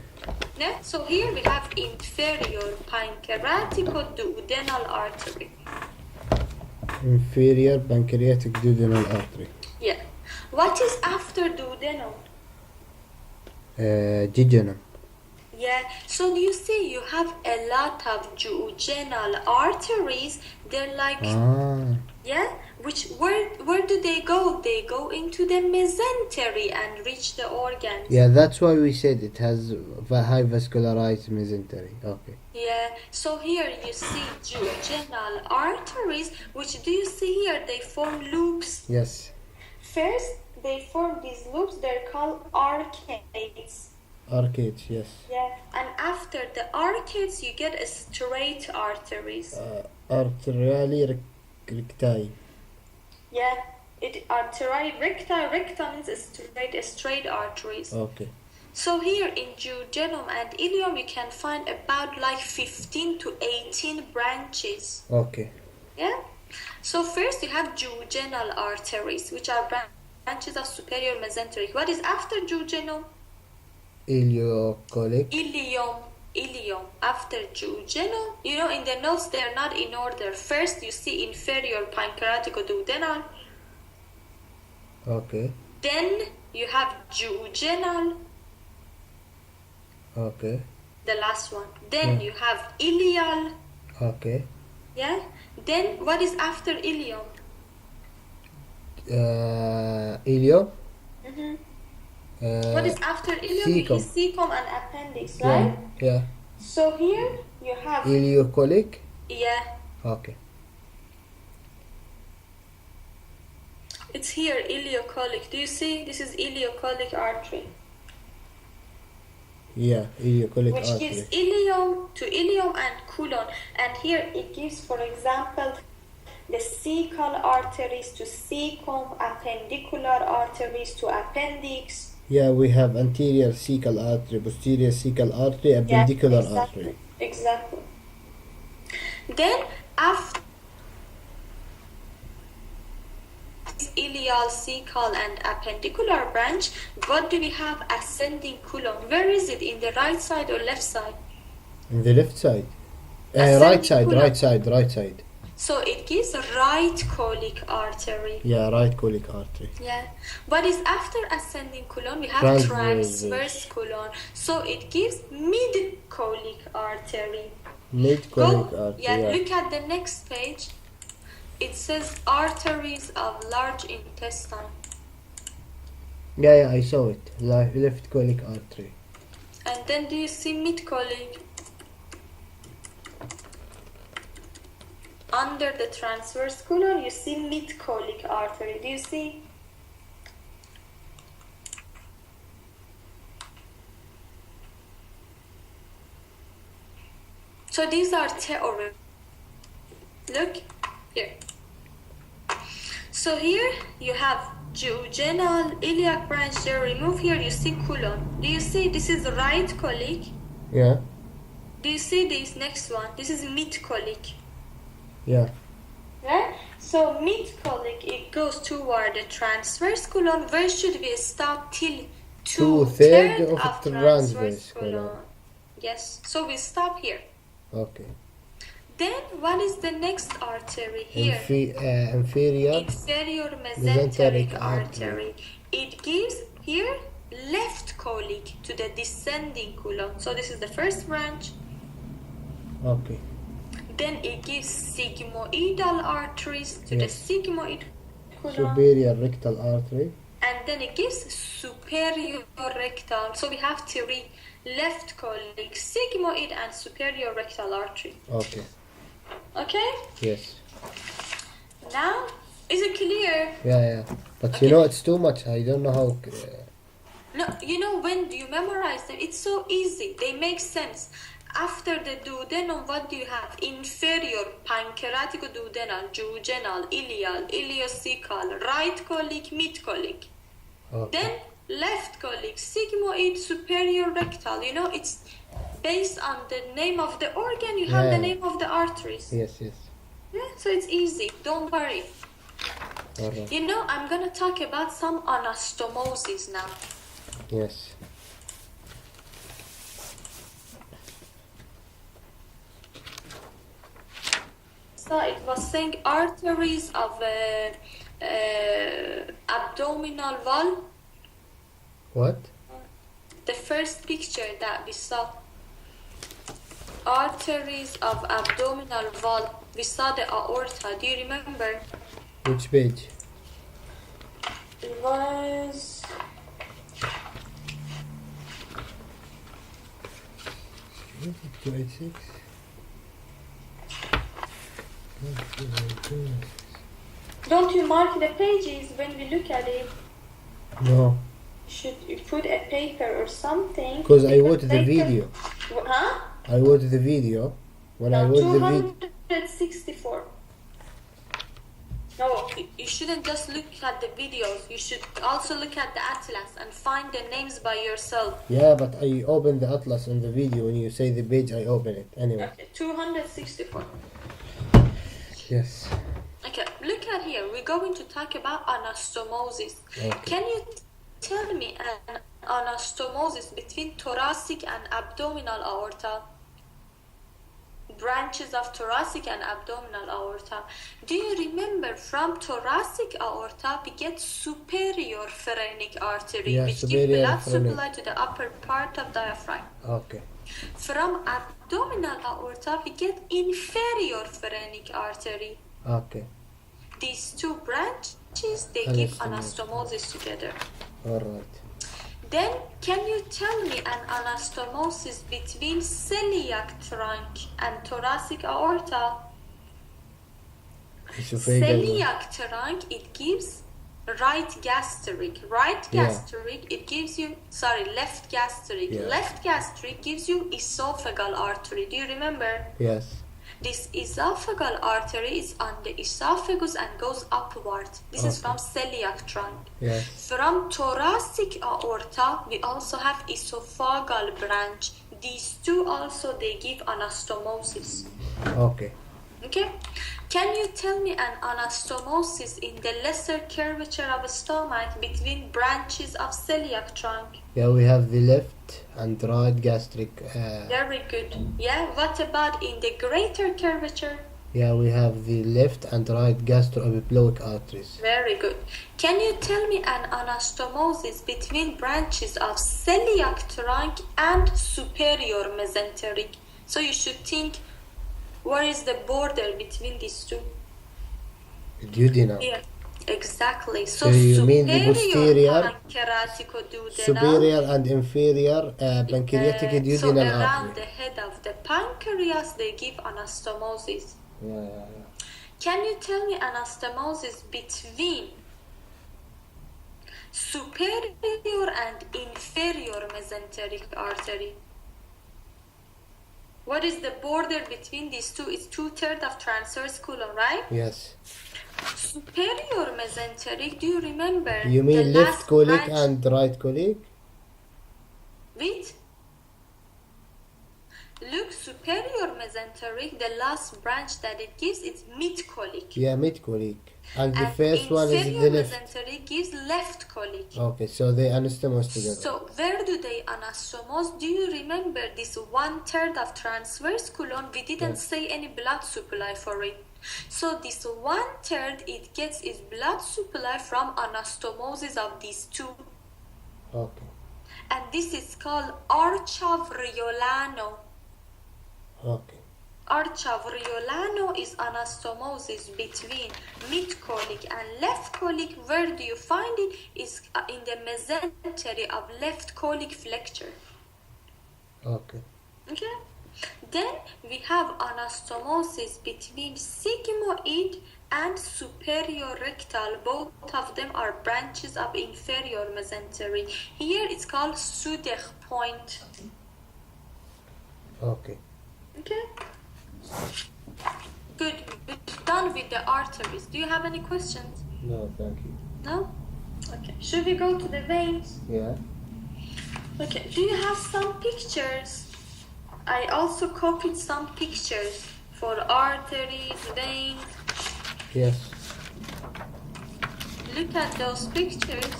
Yeah? So here we have inferior pancreaticoduodenal artery.
Inferior pancreatic duodenal artery.
Yeah. What is after duodenum?
Jejunum.
Yeah. So you see, you have a lot of duodenal arteries. They're like, yeah. Which where do they go? They go into the mesentery and reach the organs.
Yeah, that's why we said it has high vascularized mesentery. Okay.
Yeah, so here you see duodenal arteries, which do you see here? They form loops.
Yes.
First, they form these loops, they're called arcades.
Arcades, yes.
Yeah, and after the arcades, you get a straight arteries.
Arteriali recti.
Yeah, artery recta means straight arteries.
Okay.
So here in duodenum and ileum, you can find about like 15 to 18 branches.
Okay.
Yeah. So first you have duodenal arteries, which are branches of superior mesenteric. What is after duodenum?
Ileocolic.
Ileum. After duodenum, you know, in the notes they are not in order. First you see inferior pancreaticoduodenal.
Okay.
Then you have duodenal.
Okay.
The last one. Then you have ileal.
Okay.
Yeah. Then what is after ileum?
Ileum.
What is after ileum?
Cecum.
It is cecum and appendix, right?
Yeah.
So here you have
Ileocolic.
yeah.
Okay.
It's here ileocolic. Do you see? This is ileocolic artery.
Yeah, ileocolic
which
artery.
gives ileum to ileum and colon. And here it gives, for example, the cecal arteries to cecum, appendicular arteries to appendix.
Yeah, we have anterior cecal artery, posterior cecal artery, appendicular artery.
Exactly. Then after iliac, cecal, and appendicular branch, what do we have? Ascending colon. Where is it? In the right side or left side?
In the left side.
Ascending
Right side.
So it gives right colic artery.
Yeah, right colic artery.
Yeah. What is after ascending colon? We have transverse colon. So it gives mid colic artery.
Mid colic artery.
Yeah, look at the next page. It says arteries of large intestine.
Yeah, I saw it. Left colic artery.
And then do you see mid colic? Under the transverse colon, you see mid colic artery. Do you see? So these are theorems. Look here. So here you have jejunal, iliac branch there. Remove here, you see colon. Do you see this is right colic?
Yeah.
Do you see this next one? This is mid colic.
Yeah.
Right? So mid colic, it goes toward the transverse colon. Where should we stop till 2/3 of transverse colon? Yes. So we stop here.
Okay.
Then what is the next artery here?
Inferior
mesenteric artery. It gives here left colic to the descending colon. So this is the first branch.
Okay.
Then it gives sigmoidal arteries to the sigmoid colon.
Superior rectal artery.
And then it gives superior rectal. So we have three: left colic, sigmoid, and superior rectal artery.
Okay.
Okay?
Yes.
Now, is it clear?
Yeah. But you know, it's too much. I don't know how.
No, you know, when you memorize them, it's so easy. They make sense. After the duodenum, what do you have? Inferior, pancreatico-duodenal, jejunal, iliac, iliocecal, right colic, mid colic.
Okay.
Then left colic, sigmoid, superior rectal. You know, it's based on the name of the organ. You have the name of the arteries.
Yes.
Yeah, so it's easy. Don't worry.
All right.
You know, I'm gonna talk about some anastomoses now.
Yes.
So it was saying arteries of abdominal wall.
What?
The first picture that we saw. Arteries of abdominal wall. We saw the aorta. Do you remember?
Which page?
It was... Don't you mark the pages when we look at it?
No.
Should you put a paper or something?
Because I watched the video.
Huh?
I watched the video. When I watched the video.
264. No, you shouldn't just look at the videos. You should also look at the atlas and find the names by yourself.
Yeah, but I opened the atlas on the video. When you say the page, I open it. Anyway.
Okay, 264.
Yes.
Okay, look at here. We're going to talk about anastomosis.
Okay.
Can you tell me an anastomosis between thoracic and abdominal aorta? Branches of thoracic and abdominal aorta. Do you remember from thoracic aorta we get superior phrenic artery, which gives blood supply to the upper part of diaphragm.
Okay.
From abdominal aorta we get inferior phrenic artery.
Okay.
These two branches, they give anastomosis together.
All right.
Then, can you tell me an anastomosis between celiac trunk and thoracic aorta? Celiac trunk, it gives right gastric. Right gastric, it gives you, left gastric.
Yeah.
Left gastric gives you esophageal artery. Do you remember?
Yes.
This esophageal artery is on the esophagus and goes upward. This is from celiac trunk.
Yes.
From thoracic aorta, we also have esophageal branch. These two also, they give anastomosis.
Okay.
Okay. Can you tell me an anastomosis in the lesser curvature of stomach between branches of celiac trunk?
Yeah, we have the left and right gastric.
Very good. Yeah. What about in the greater curvature?
Yeah, we have the left and right gastroepiploic arteries.
Very good. Can you tell me an anastomosis between branches of celiac trunk and superior mesenteric? So you should think, where is the border between these two?
Duodenum.
Here. Exactly. So
you mean the
superior
posterior, superior and inferior pancreatic duodenal
so
artery.
around the head of the pancreas, they give anastomosis.
Yeah.
Can you tell me anastomosis between superior and inferior mesenteric artery? What is the border between these two? It's 2/3 of transverse colon, right?
Yes.
Superior mesenteric, do you remember?
You mean
the
left
last
colic
branch
and right colic?
with? Look, superior mesenteric, the last branch that it gives is mid colic.
Yeah, mid colic. And the first one is the
inferior
left.
mesenteric gives left colic.
Okay, so they anastomose together.
So where do they anastomose? Do you remember this 1/3 of transverse colon? We didn't say any blood supply for it. So this 1/3 it gets its blood supply from anastomosis of these two.
Okay.
And this is called arch of Riolano.
Okay.
Arch of Riolano is anastomosis between mid colic and left colic. Where do you find it? Is in the mesentery of left colic flexure.
Okay.
Okay. Then we have anastomosis between sigmoid and superior rectal. Both of them are branches of inferior mesentery. Here it's called Sudech point.
Okay.
Okay. Good. We're done with the arteries. Do you have any questions?
No, thank you.
No? Okay. Should we go to the veins?
Yeah.
Okay. Do you have some pictures? I also copied some pictures for arteries, veins.
Yes.
Look at those pictures.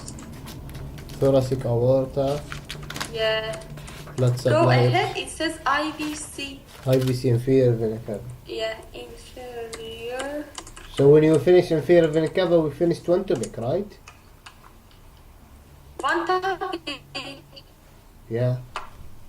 Thoracic aorta.
Yeah.
Blood
Go
supply.
ahead. It says IVC.
IVC, inferior vena cava.
Yeah. Inferior.
So when you finish inferior vena cava, we finished one topic, right?
One topic.
Yeah.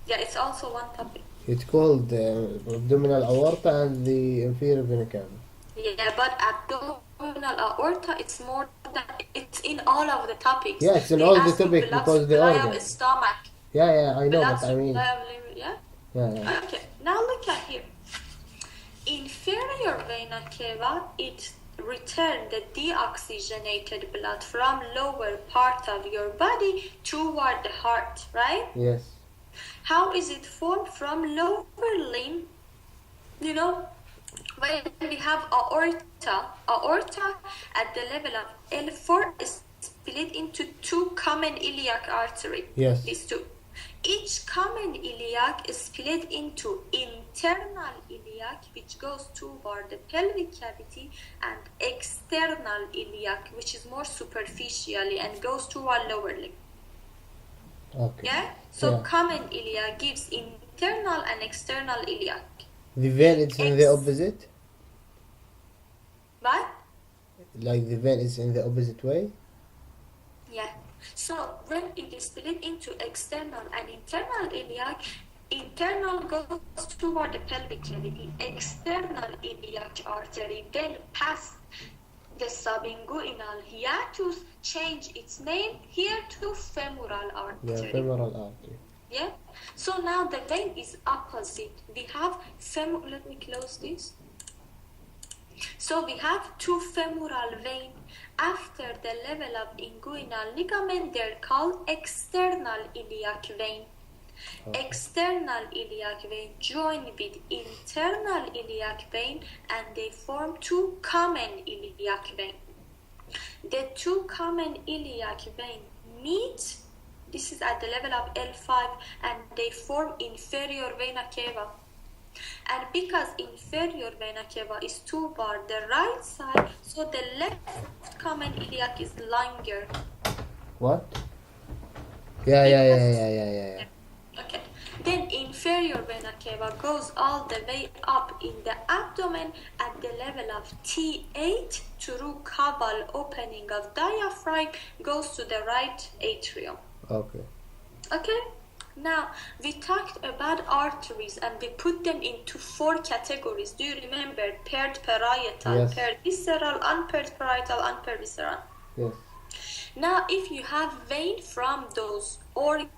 Yeah, it's also one topic.
It's called abdominal aorta and the inferior vena cava.
Yeah, but abdominal aorta, it's more than it's in all of the topics.
Yeah, it's in
They
all the
ask you
topics
blood
because the
supply of
organ.
stomach.
Yeah, I know,
Blood
but I mean.
supply of liver, yeah?
Yeah.
Okay, now look at here. Inferior vena cava, it returns the deoxygenated blood from lower part of your body toward the heart, right?
Yes.
How is it formed? From lower limb? You know, when we have aorta at the level of L4 is split into two common iliac artery.
Yes.
These two. Each common iliac is split into internal iliac, which goes toward the pelvic cavity, and external iliac, which is more superficially and goes toward lower limb.
Okay.
Yeah? So
Yeah.
common iliac gives internal and external iliac.
The vein is in the opposite?
What?
Like the vein is in the opposite way?
Yeah. So when it is split into external and internal iliac, internal goes toward the pelvic cavity, external iliac artery, then past the subinguinal hiatus, change its name here to femoral artery.
Yeah, femoral artery.
Yeah. So now the vein is opposite. We have let me close this. So we have two femoral veins. After the level of inguinal ligament, they're called external iliac vein. External iliac vein join with internal iliac vein and they form two common iliac vein. The two common iliac vein meet, this is at the level of L5, and they form inferior vena cava. And because inferior vena cava is 2 bar the right side, so the left common iliac is longer.
What? Yeah.
Okay. Then inferior vena cava goes all the way up in the abdomen at the level of T8 through cabal opening of diaphragm, goes to the right atrium.
Okay.
Okay. Now we talked about arteries and we put them into 4 categories. Do you remember? Paired parietal,
Yes.
paired visceral, unpaired parietal, unpaired visceral.
Yes.
Now if you have vein from those organs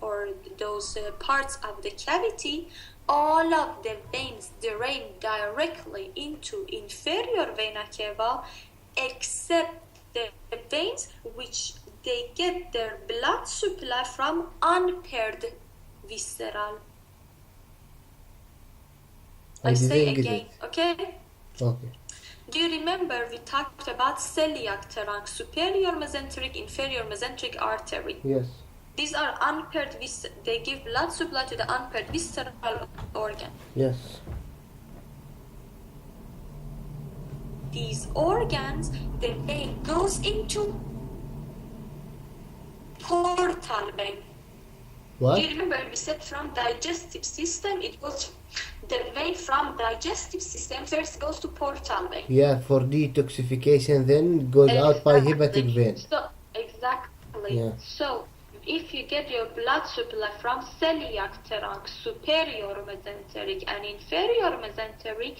or those parts of the cavity, all of the veins drain directly into inferior vena cava except the veins which they get their blood supply from unpaired visceral. I say again, okay?
Okay.
Do you remember we talked about celiac trunk, superior mesenteric, inferior mesenteric artery?
Yes.
These are unpaired they give blood supply to the unpaired visceral organ.
Yes.
These organs, the vein goes into portal vein.
What?
Do you remember we said from digestive system, it goes, the vein from digestive system first goes to portal vein.
Yeah, for detoxification, then goes out by hepatic vein.
So, exactly.
Yeah.
So, if you get your blood supply from celiac trunk, superior mesenteric and inferior mesenteric,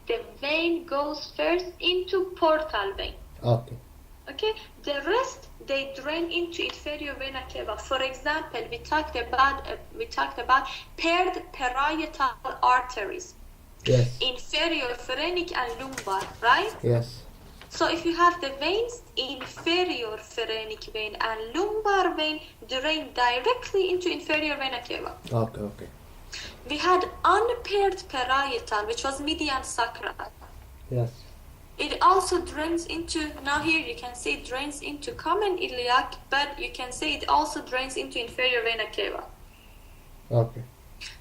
the vein goes first into portal vein.
Okay.
Okay, the rest they drain into inferior vena cava. For example, we talked about paired parietal arteries.
Yes.
Inferior phrenic and lumbar, right?
Yes.
So if you have the veins, inferior phrenic vein and lumbar vein drain directly into inferior vena cava.
Okay.
We had unpaired parietal, which was median sacral.
Yes.
It also drains into, now here you can see it drains into common iliac, but you can see it also drains into inferior vena cava.
Okay.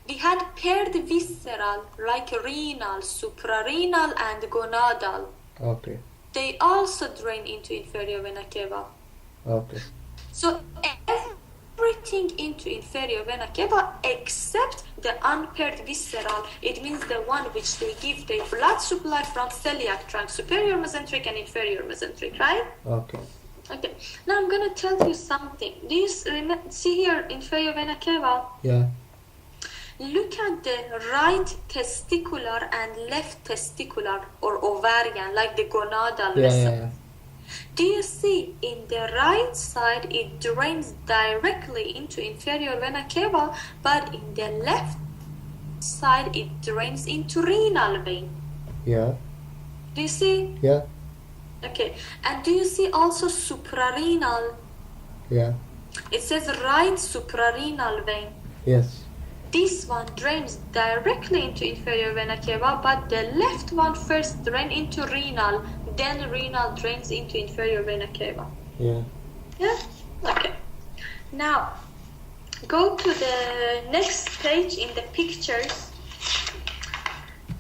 We had paired visceral, like renal, suprarenal, and gonadal.
Okay.
They also drain into inferior vena cava.
Okay.
So everything into inferior vena cava except the unpaired visceral. It means the one which they give their blood supply from celiac trunk, superior mesenteric and inferior mesenteric, right?
Okay.
Okay. Now I'm gonna tell you something. Do you see here inferior vena cava?
Yeah.
Look at the right testicular and left testicular or ovarian, like the gonadal vessel.
Yeah.
Do you see in the right side it drains directly into inferior vena cava, but in the left side it drains into renal vein?
Yeah.
Do you see?
Yeah.
Okay. And do you see also suprarenal?
Yeah.
It says right suprarenal vein.
Yes.
This one drains directly into inferior vena cava, but the left one first drains into renal, then renal drains into inferior vena cava.
Yeah.
Yeah? Okay. Now, go to the next page in the pictures.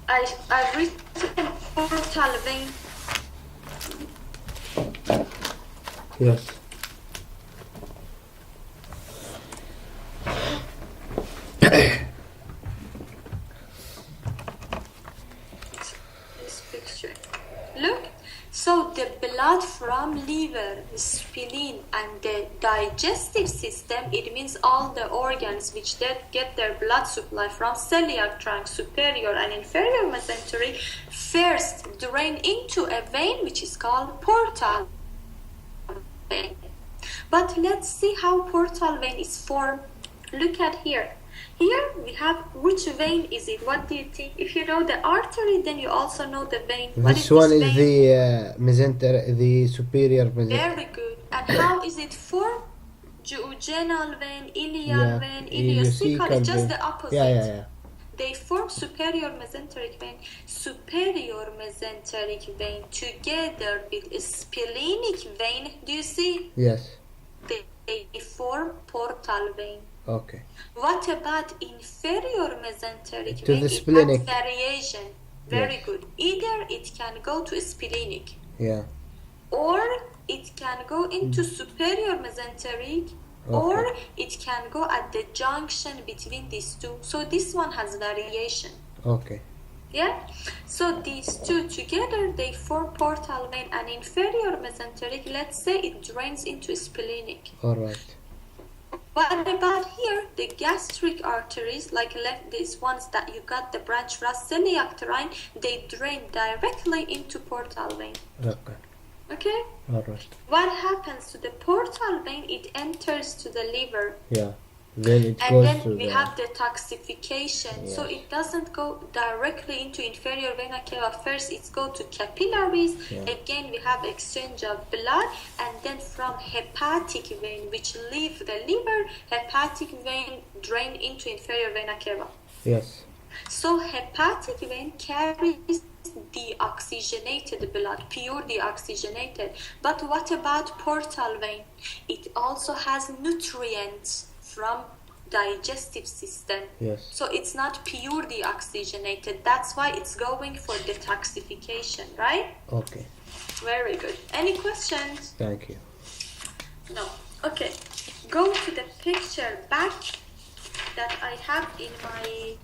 I've written portal vein.
Yes.
This picture. Look. So the blood from liver, spleen, and the digestive system, it means all the organs which get their blood supply from celiac trunk, superior and inferior mesentery, first drain into a vein which is called portal vein. But let's see how portal vein is formed. Look at here. Here we have, which vein is it? What do you think? If you know the artery, then you also know the vein.
This one is the superior mesenteric.
Very good. And how is it formed? Jejunal vein, iliac vein, ileocecal is just the opposite.
Yeah.
They form superior mesenteric vein. Superior mesenteric vein together with splenic vein. Do you see?
Yes.
They form portal vein.
Okay.
What about inferior mesenteric
To
vein?
the splenic.
It has variation. Very
Yes.
good. Either it can go to splenic.
Yeah.
Or it can go into superior mesenteric.
Okay.
Or it can go at the junction between these two. So this one has variation.
Okay.
Yeah? So these two together, they form portal vein, and inferior mesenteric, let's say it drains into splenic.
Alright.
What about here? The gastric arteries, like these ones that you got, the branch ras celiac terrain, they drain directly into portal vein.
Okay.
Okay?
Alright.
What happens to the portal vein? It enters to the liver.
Yeah. Then it
And
goes
then
to
we have the toxification.
Yes.
So it doesn't go directly into inferior vena cava. First it goes to capillaries.
Yeah.
Again we have exchange of blood, and then from hepatic vein, which leave the liver, hepatic vein drain into inferior vena cava.
Yes.
So hepatic vein carries deoxygenated blood, pure deoxygenated. But what about portal vein? It also has nutrients from digestive system.
Yes.
So it's not pure deoxygenated. That's why it's going for detoxification, right?
Okay.
Very good. Any questions?
Thank you.
No. Okay. Go to the picture back that I have in my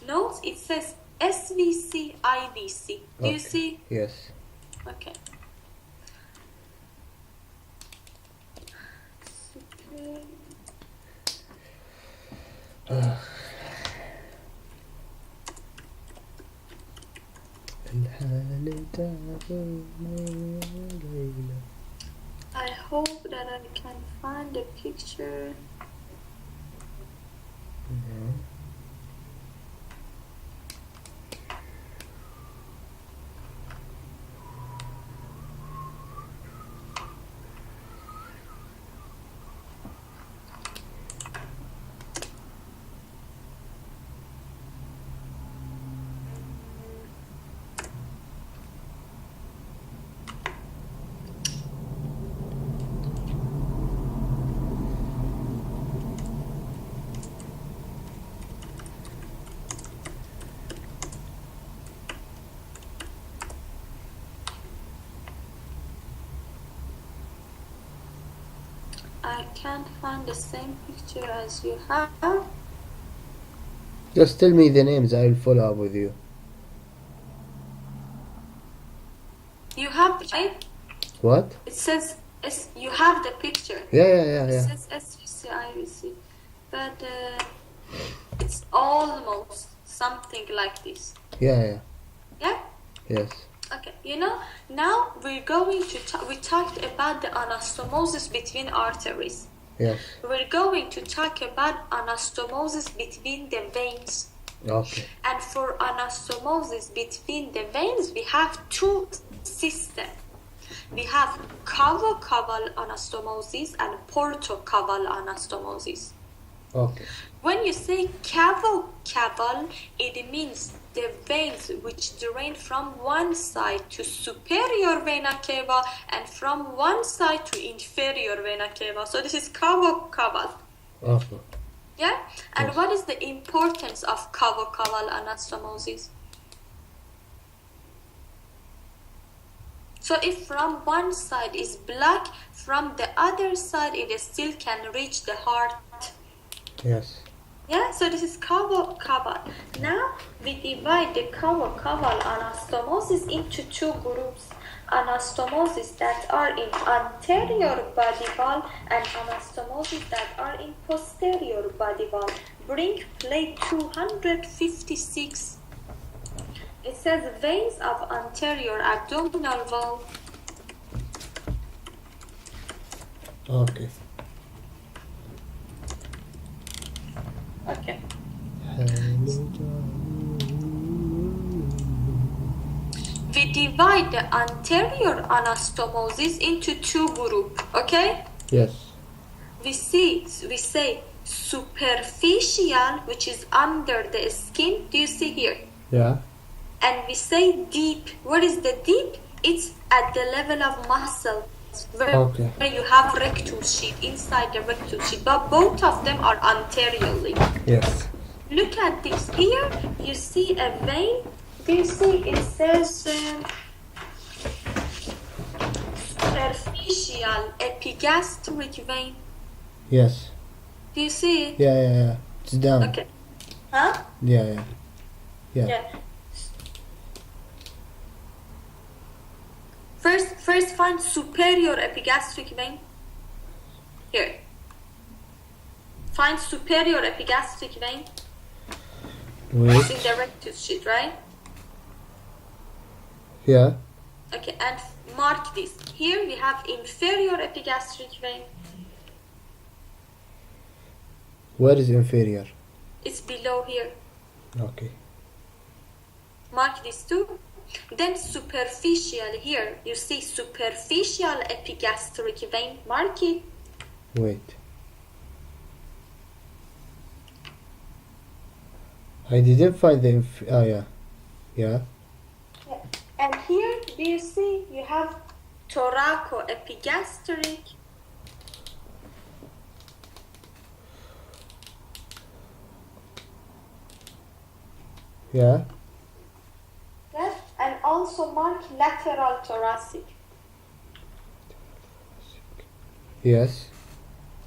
notes. It says SVC, IVC. Do you see?
Yes.
Okay. I hope that I can find the picture. I can't find the same picture as you have.
Just tell me the names. I will follow up with you.
You have, right?
What?
It says, you have the picture.
Yeah.
It says SVC, IVC. But it's almost something like this.
Yeah.
Yeah?
Yes.
Okay, now we're going to we talked about the anastomosis between arteries.
Yes.
We're going to talk about anastomosis between the veins.
Okay.
And for anastomosis between the veins, we have two systems. We have cavo-caval anastomosis and porto-caval anastomosis.
Okay.
When you say cavo-caval, it means the veins which drain from one side to superior vena cava and from one side to inferior vena cava. So this is cavo-caval.
Okay.
Yeah? And
Yes.
what is the importance of cavo-caval anastomosis? So if from one side is black, from the other side it still can reach the heart.
Yes.
Yeah, so this is cavo-caval. Now we divide the cavo-caval anastomosis into two groups. Anastomosis that are in anterior body wall and anastomosis that are in posterior body wall. Bring plate 256. It says veins of anterior abdominal wall.
Okay.
Okay. We divide the anterior anastomosis into two groups, okay?
Yes.
we say superficial, which is under the skin. Do you see here?
Yeah.
And we say deep. What is the deep? It's at the level of muscles where you have rectus sheath, inside the rectus sheath, but both of them are anteriorly.
Yes.
Look at this. Here you see a vein. Do you see it says superficial epigastric vein?
Yes.
Do you see it?
Yeah. It's down.
Okay. Huh?
Yeah.
First find superior epigastric vein. Here. Find superior epigastric vein.
Wait.
It's in the rectus sheath, right?
Yeah.
Okay, and mark this. Here we have inferior epigastric vein.
Where is inferior?
It's below here.
Okay.
Mark this too. Then superficial here. You see superficial epigastric vein. Mark it.
Wait. I didn't find the yeah.
And here, do you see you have thoracoepigastric?
Yeah.
Yes, and also mark lateral thoracic.
Yes.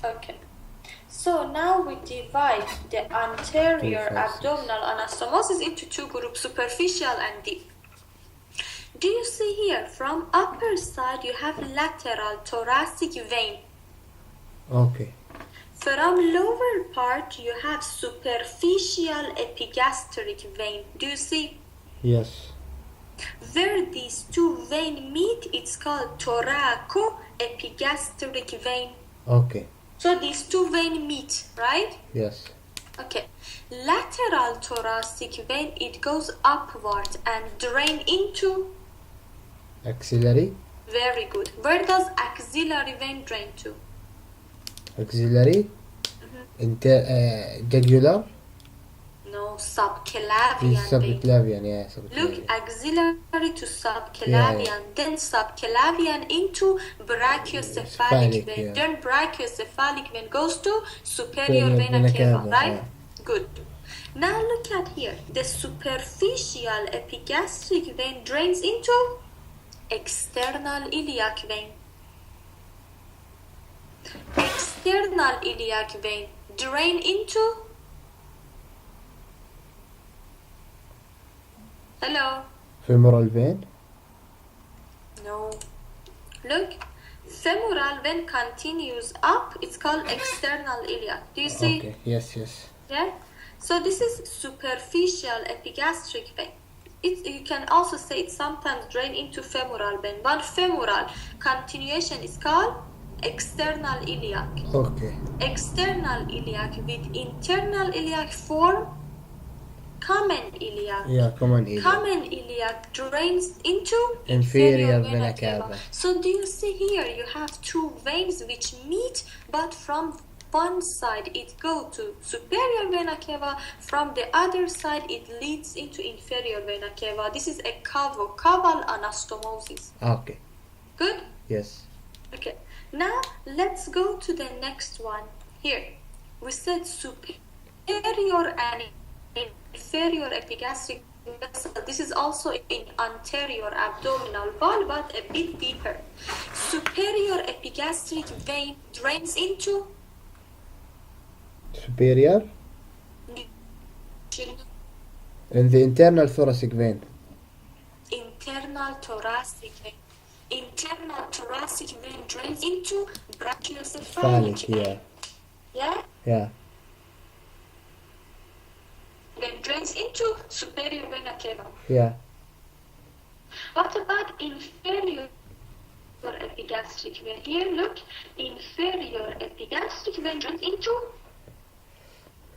Okay. So now we divide the anterior abdominal anastomosis into two groups, superficial and deep. Do you see here, from upper side you have lateral thoracic vein.
Okay.
From lower part you have superficial epigastric vein. Do you see?
Yes.
Where these two veins meet, it's called thoracoepigastric vein.
Okay.
So these two veins meet, right?
Yes.
Okay. Lateral thoracic vein, it goes upward and drain into?
Axillary.
Very good. Where does axillary vein drain to?
Axillary. Jugular.
No, subclavian vein.
Subclavian, yeah.
Look, axillary to subclavian, then subclavian into brachiocephalic vein.
Yeah.
Then brachiocephalic vein goes to superior vena cava, right?
Yeah.
Good. Now look at here. The superficial epigastric vein drains into external iliac vein. External iliac vein drain into? Hello?
Femoral vein.
No. Look, femoral vein continues up. It's called external iliac. Do you see?
Okay. Yes.
Yeah. So this is superficial epigastric vein. You can also say it sometimes drain into femoral vein. But femoral continuation is called external iliac.
Okay.
External iliac with internal iliac form common iliac.
Yeah, common iliac.
Common iliac drains into
inferior vena cava.
So do you see here you have two veins which meet, but from one side it goes to superior vena cava, from the other side it leads into inferior vena cava. This is a caval anastomosis.
Okay.
Good?
Yes.
Okay. Now let's go to the next one. Here we said superior and inferior epigastric vessel. This is also in anterior abdominal wall, but a bit deeper. Superior epigastric vein drains into?
Superior. In the internal thoracic vein.
Internal thoracic vein. Internal thoracic vein drains into brachiocephalic vein. Yeah?
Yeah.
Then drains into superior vena cava.
Yeah.
What about inferior epigastric vein? Here, look, inferior epigastric vein drains into?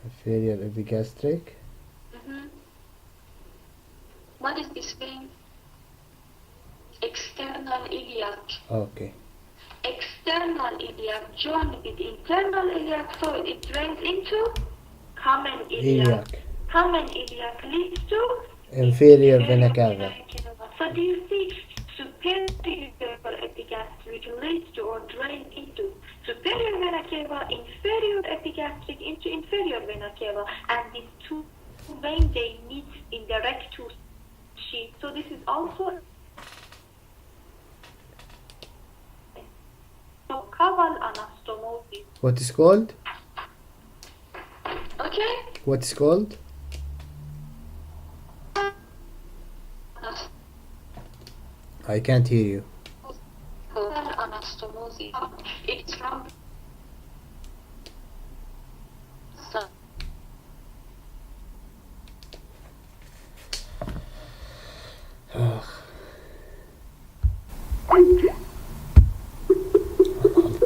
Inferior epigastric.
What is this vein? External iliac.
Okay.
external iliac joined with internal iliac, so it drains into common iliac. Common iliac leads to
inferior vena cava.
So do you see superior epigastric leads to or drain into superior vena cava, inferior epigastric into inferior vena cava, and these two veins they meet in the rectus sheath. So this is also caval anastomosis.
What is called?
Okay.
What is called? I can't hear you.
Anastomosis. It's from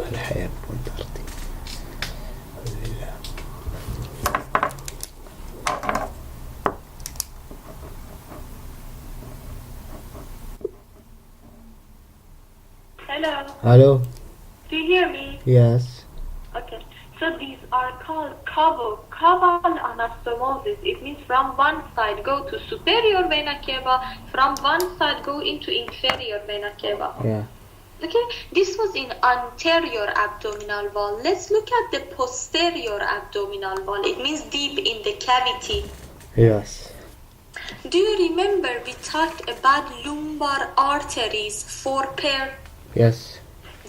الحياة بونتارتي.
Hello.
Hello.
Do you hear me?
Yes.
Okay. So these are called caval anastomosis. It means from one side go to superior vena cava, from one side go into inferior vena cava.
Yeah.
Okay, this was in anterior abdominal wall. Let's look at the posterior abdominal wall. It means deep in the cavity.
Yes.
Do you remember we talked about lumbar arteries, 4 pair?
Yes.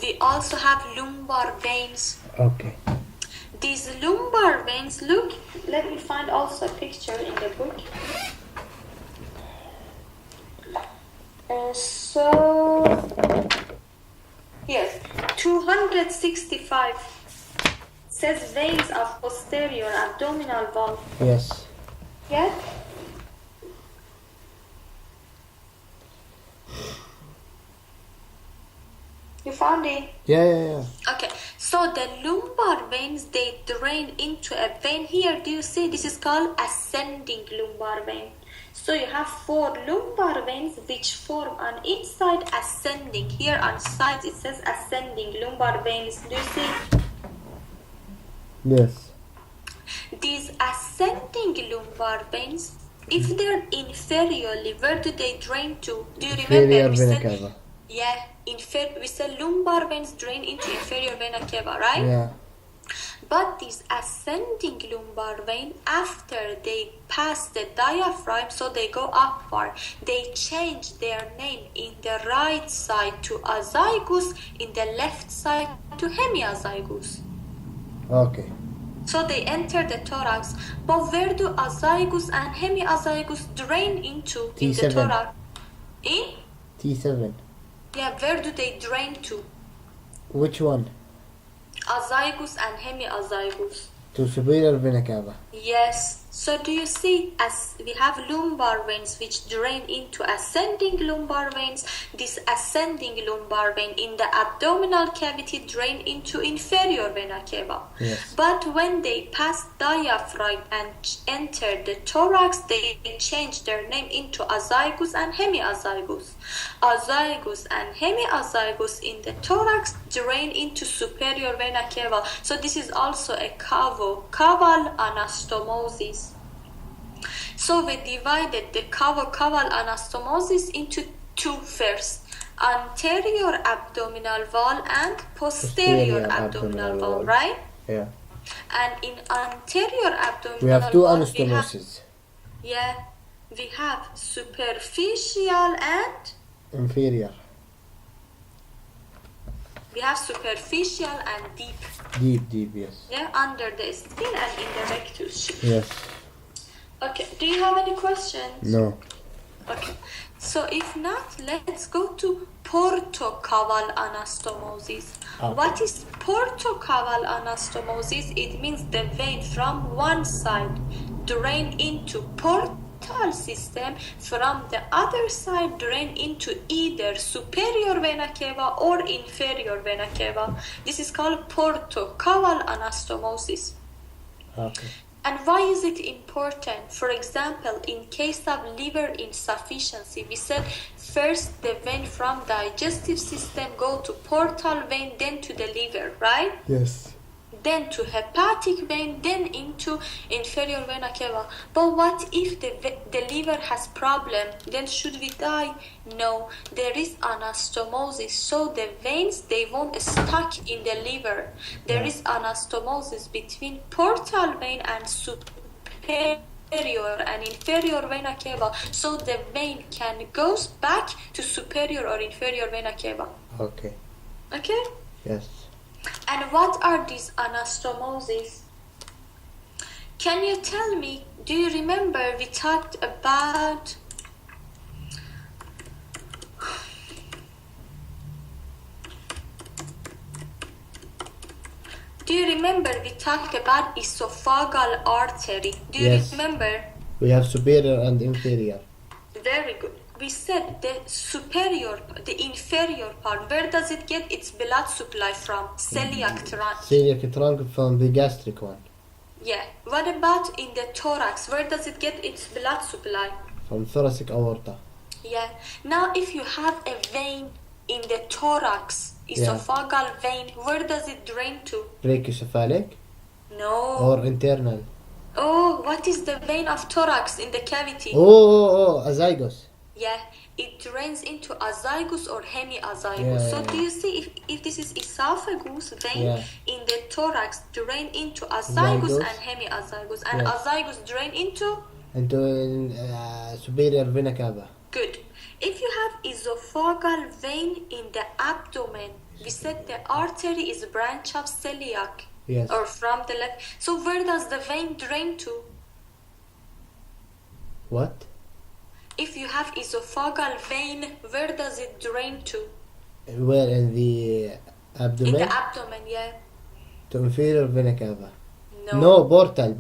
We also have lumbar veins.
Okay.
These lumbar veins, look, let me find also a picture in the book. Yes, 265 says veins of posterior abdominal wall.
Yes.
Yes? You found it?
Yeah.
Okay, so the lumbar veins, they drain into a vein here. Do you see? This is called ascending lumbar vein. So you have 4 lumbar veins which form on each side ascending. Here on sides it says ascending lumbar veins. Do you see?
Yes.
These ascending lumbar veins, if they're inferiorly, where do they drain to? Do you remember?
Inferior vena cava.
Yeah, we said lumbar veins drain into inferior vena cava, right?
Yeah.
But these ascending lumbar vein, after they pass the diaphragm, so they go upward, they change their name in the right side to azygos, in the left side to hemiazygos.
Okay.
So they enter the thorax. But where do azygos and hemiazygos drain into in the
T7.
thorax? In?
T7.
Yeah, where do they drain to?
Which one?
Azygos and hemiazygos.
To superior vena cava.
Yes. So do you see, as we have lumbar veins which drain into ascending lumbar veins, this ascending lumbar vein in the abdominal cavity drain into inferior vena cava.
Yes.
But when they pass diaphragm and enter the thorax, they change their name into azygos and hemiazygos. Azygos and hemiazygos in the thorax drain into superior vena cava. So this is also a caval anastomosis. So we divided the caval anastomosis into 2 first. Anterior abdominal wall and posterior abdominal wall, right?
Yeah.
And in anterior abdominal
We have 2
wall,
anastomoses.
we have superficial and
Inferior.
we have superficial and deep.
Deep, yes.
Yeah, under the skin and in the rectus sheath.
Yes.
Okay, do you have any questions?
No.
Okay, so if not, let's go to portocaval anastomosis.
Okay.
What is portocaval anastomosis? It means the vein from one side drain into portal system, from the other side drain into either superior vena cava or inferior vena cava. This is called portocaval anastomosis.
Okay.
And why is it important? For example, in case of liver insufficiency, we said first the vein from digestive system go to portal vein, then to the liver, right?
Yes.
Then to hepatic vein, then into inferior vena cava. But what if the liver has problem? Then should we die? No, there is anastomosis, so the veins, they won't stuck in the liver. There is anastomosis between portal vein and superior and inferior vena cava, so the vein can goes back to superior or inferior vena cava.
Okay.
Okay?
Yes.
And what are these anastomoses? Can you tell me, do you remember we talked about esophageal artery? Do you remember?
We have superior and inferior.
Very good. We said the inferior part, where does it get its blood supply from? Celiac trunk.
Celiac trunk from the gastric one.
Yeah. What about in the thorax? Where does it get its blood supply?
From thoracic aorta.
Yeah. Now if you have a vein in the thorax, esophageal vein, where does it drain to?
Brachiocephalic?
No.
Or internal?
Oh, what is the vein of thorax in the cavity?
Azygos.
Yeah, it drains into azygos or hemiazygos. So do you see if this is esophagus vein in the thorax drain into azygos and hemiazygos, and azygos drain into
superior vena cava.
Good. If you have esophageal vein in the abdomen, we said the artery is a branch of celiac.
Yes.
Or from the left. So where does the vein drain to?
What?
If you have esophageal vein, where does it drain to?
Where, in the abdomen?
In the abdomen, yeah.
To inferior vena cava.
No,
portal.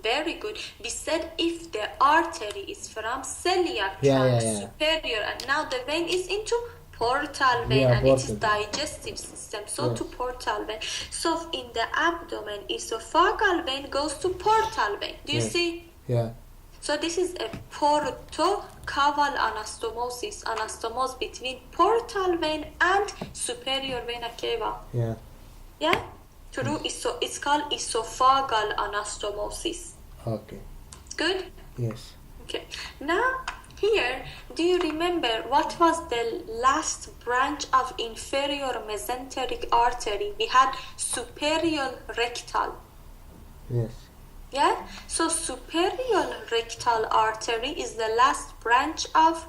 Very good. We said if the artery is from celiac trunk superior, and now the vein is into portal vein, and it is digestive system, so to portal vein. So in the abdomen, esophageal vein goes to portal vein. Do you see?
Yeah.
So this is a portocaval anastomosis, anastomose between portal vein and superior vena cava.
Yeah.
Yeah? True. It's called esophageal anastomosis.
Okay.
Good?
Yes.
Okay. Now, here, do you remember what was the last branch of inferior mesenteric artery? We had superior rectal.
Yes.
Yeah? So superior rectal artery is the last branch of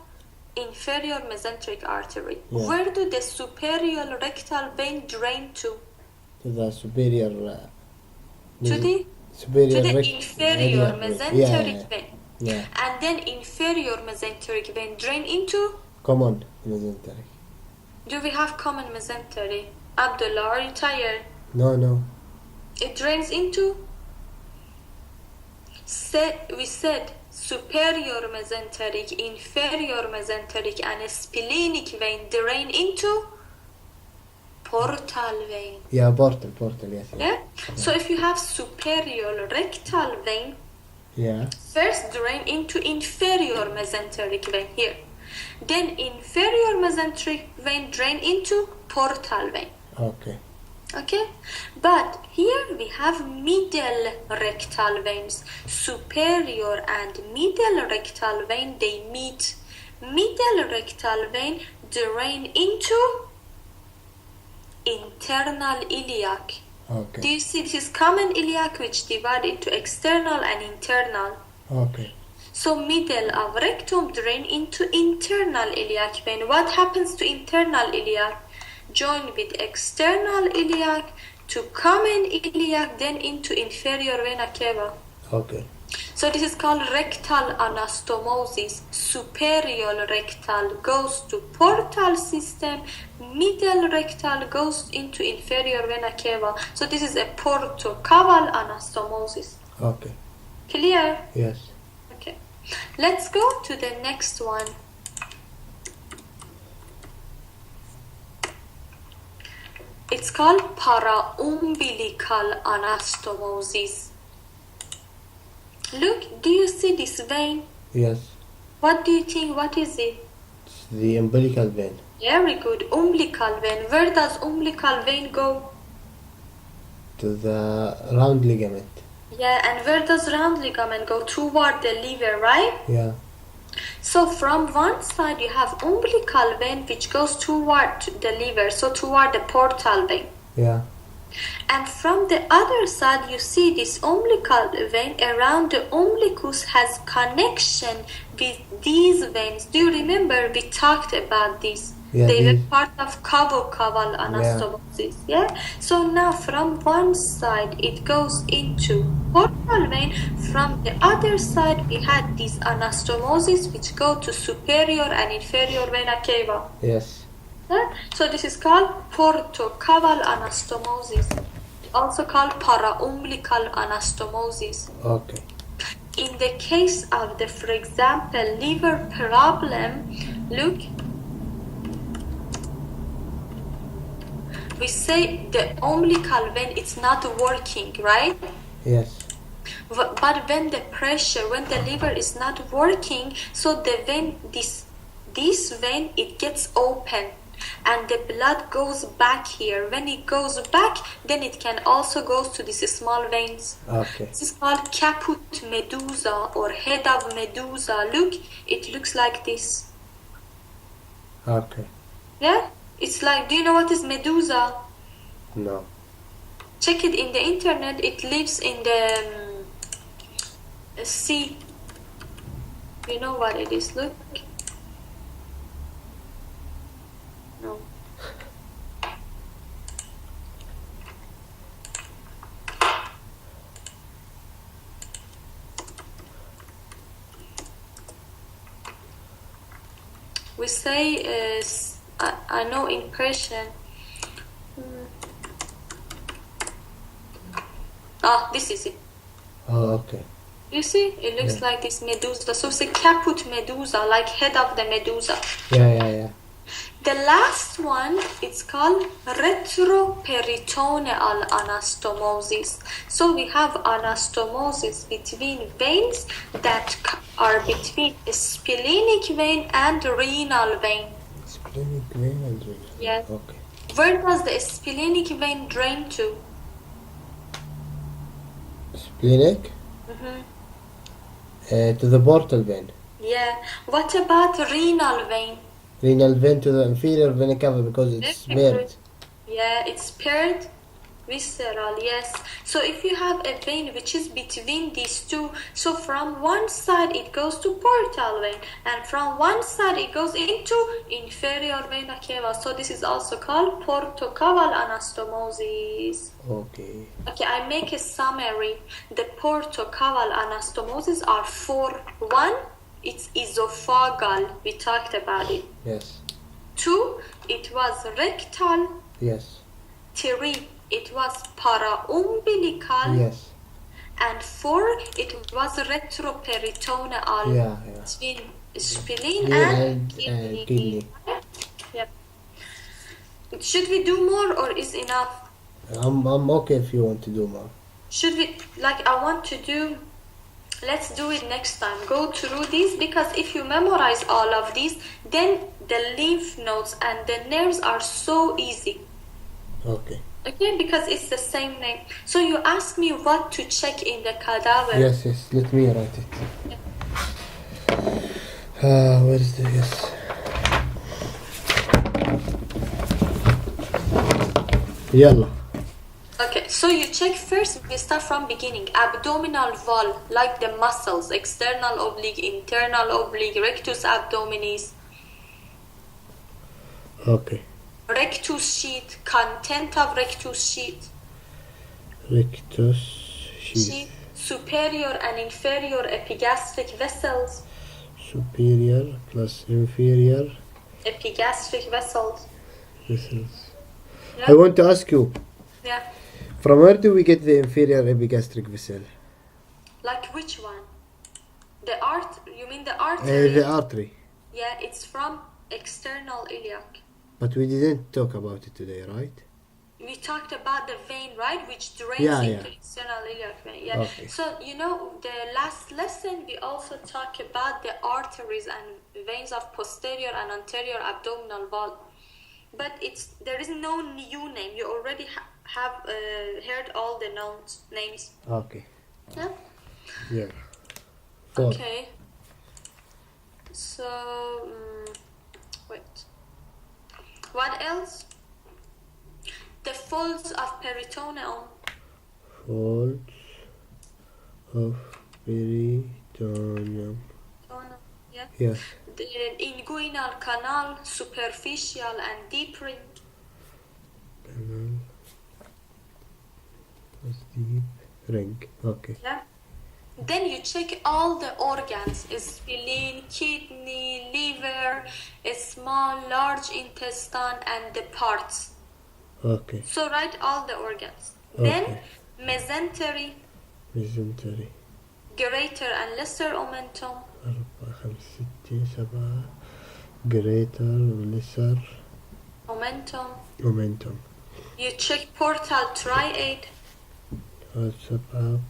inferior mesenteric artery.
Yeah.
Where do the superior rectal vein drain to?
To the superior...
to the inferior mesenteric vein.
Yeah.
And then inferior mesenteric vein drain into?
Common mesenteric.
Do we have common mesentery? Abdullah, are you tired?
No.
It drains into? We said superior mesenteric, inferior mesenteric, and splenic vein drain into portal vein.
Yeah, portal, yes.
Yeah? So if you have superior rectal vein, first drain into inferior mesenteric vein here. Then inferior mesenteric vein drain into portal vein. Okay? But here we have middle rectal veins. Superior and middle rectal vein, they meet. Middle rectal vein drain into internal iliac. Do you see this is common iliac which divided into external and internal? So middle of rectum drain into internal iliac vein. What happens to internal iliac? Join with external iliac to common iliac, then into inferior vena cava. So this is called rectal anastomosis. Superior rectal goes to portal system, middle rectal goes into inferior vena cava. So this is a portocaval anastomosis. Clear?
Yes.
Okay. Let's go to the next one. It's called paraumbilical anastomosis. Look, do you see this vein?
Yes.
What do you think? What is it?
It's the umbilical vein.
Very good. Umbilical vein. Where does umbilical vein go?
To the round ligament.
Yeah, and where does round ligament go? Toward the liver, right?
Yeah.
So from one side you have umbilical vein which goes toward the liver, so toward the portal vein.
Yeah.
And from the other side you see this umbilical vein around the umbilicus has connection with these veins. Do you remember we talked about this?
Yeah,
they were
these.
part of cavo-caval anastomoses. Yeah. So now from one side it goes into portal vein, from the other side we had these anastomoses which go to superior and inferior vena cava.
Yes.
Yeah? So this is called portocaval anastomosis, also called paraumbilical anastomosis.
Okay.
In the case of the, for example, liver problem, look, we say the umbilical vein is not working, right?
Yes.
But when the pressure, when the liver is not working, so the vein, this vein, it gets open and the blood goes back here. When it goes back, then it can also go to these small veins.
Okay.
This is called caput medusa or head of medusa. Look, it looks like this.
Okay.
Yeah? It's like, do you know what is medusa?
No.
Check it in the internet. It lives in the sea. You know what it is? Look. No. We say, I know in Persian. This is it.
Oh, okay.
You see, it looks like this medusa. So it's a caput medusa, like head of the medusa.
Yeah.
The last one, it's called retroperitoneal anastomosis. So we have anastomosis between veins that are between a splenic vein and renal vein.
Splenic vein and renal.
Yes.
Okay.
Where does the splenic vein drain to?
Splenic? To the portal vein.
Yeah. What about renal vein?
Renal vein to the inferior vena cava because it's paired.
Yeah, it's paired. Visceral, yes. So if you have a vein which is between these two, so from one side it goes to portal vein and from one side it goes into inferior vena cava. So this is also called portocaval anastomosis.
Okay.
Okay, I make a summary. The portocaval anastomosis are four. One, it's esophageal. We talked about it.
Yes.
Two, it was rectal.
Yes.
Three, it was paraumbilical.
Yes.
And four, it was retroperitoneal.
Yeah.
Between spleen and
kidney.
Yeah. Should we do more or is enough?
I'm okay if you want to do more.
Should we, I want to do, let's do it next time. Go through these because if you memorize all of these, then the lymph nodes and the nerves are so easy.
Okay.
Okay, because it's the same name. So you ask me what to check in the cadaver.
Yes. Let me write it. Where is the yes? Yalla.
Okay, so you check first, we start from beginning. Abdominal wall, like the muscles, external oblique, internal oblique, rectus abdominis.
Okay.
Rectus sheath, content of rectus sheath.
Rectus sheath.
Superior and inferior epigastric vessels.
Superior plus inferior
Epigastric vessels.
vessels.
Yeah.
I want to ask you.
Yeah.
From where do we get the inferior epigastric vessel?
Like which one? The you mean the artery?
The artery.
Yeah, it's from external iliac.
But we didn't talk about it today, right?
we talked about the vein, right, which drains into external iliac vein. Yeah.
Okay.
So the last lesson we also talked about the arteries and veins of posterior and anterior abdominal wall, but there is no new name. You already have heard all the names.
Okay.
Yeah.
Yeah. 4.
Okay. So wait. What else? The folds of peritoneum.
Folds of peritoneum.
Yeah.
Yes.
The inguinal canal, superficial and deep ring.
Canal. Deep ring. Okay.
Yeah. Then you check all the organs: spleen, kidney, liver, small, large intestine, and the parts.
Okay.
So write all the organs.
Okay.
Then mesentery.
Mesentery.
Greater and lesser omentum.
4 5 6 7. Greater lesser omentum.
You check portal triad.
7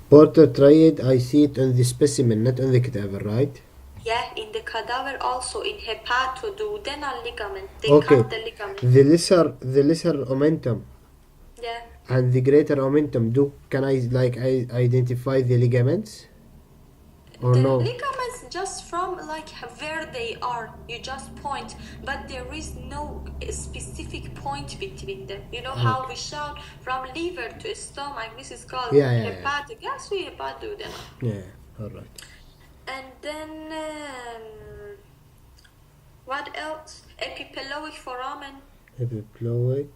portal triad. I see it on the specimen, not on the cadaver, right?
Yeah, in the cadaver also, in hepatoduodenal ligament. They
Okay.
cut the ligament.
The lesser omentum
Yeah.
and the greater omentum. Can I identify the ligaments? Or
The
no?
ligaments just from where they are. You just point, but there is no specific point between them. You know how we shout from liver to stomach. This is called hepatic. Yes, we hepatoduodenal.
Yeah. All right.
And then what else? Epiploic foramen.
Epiploic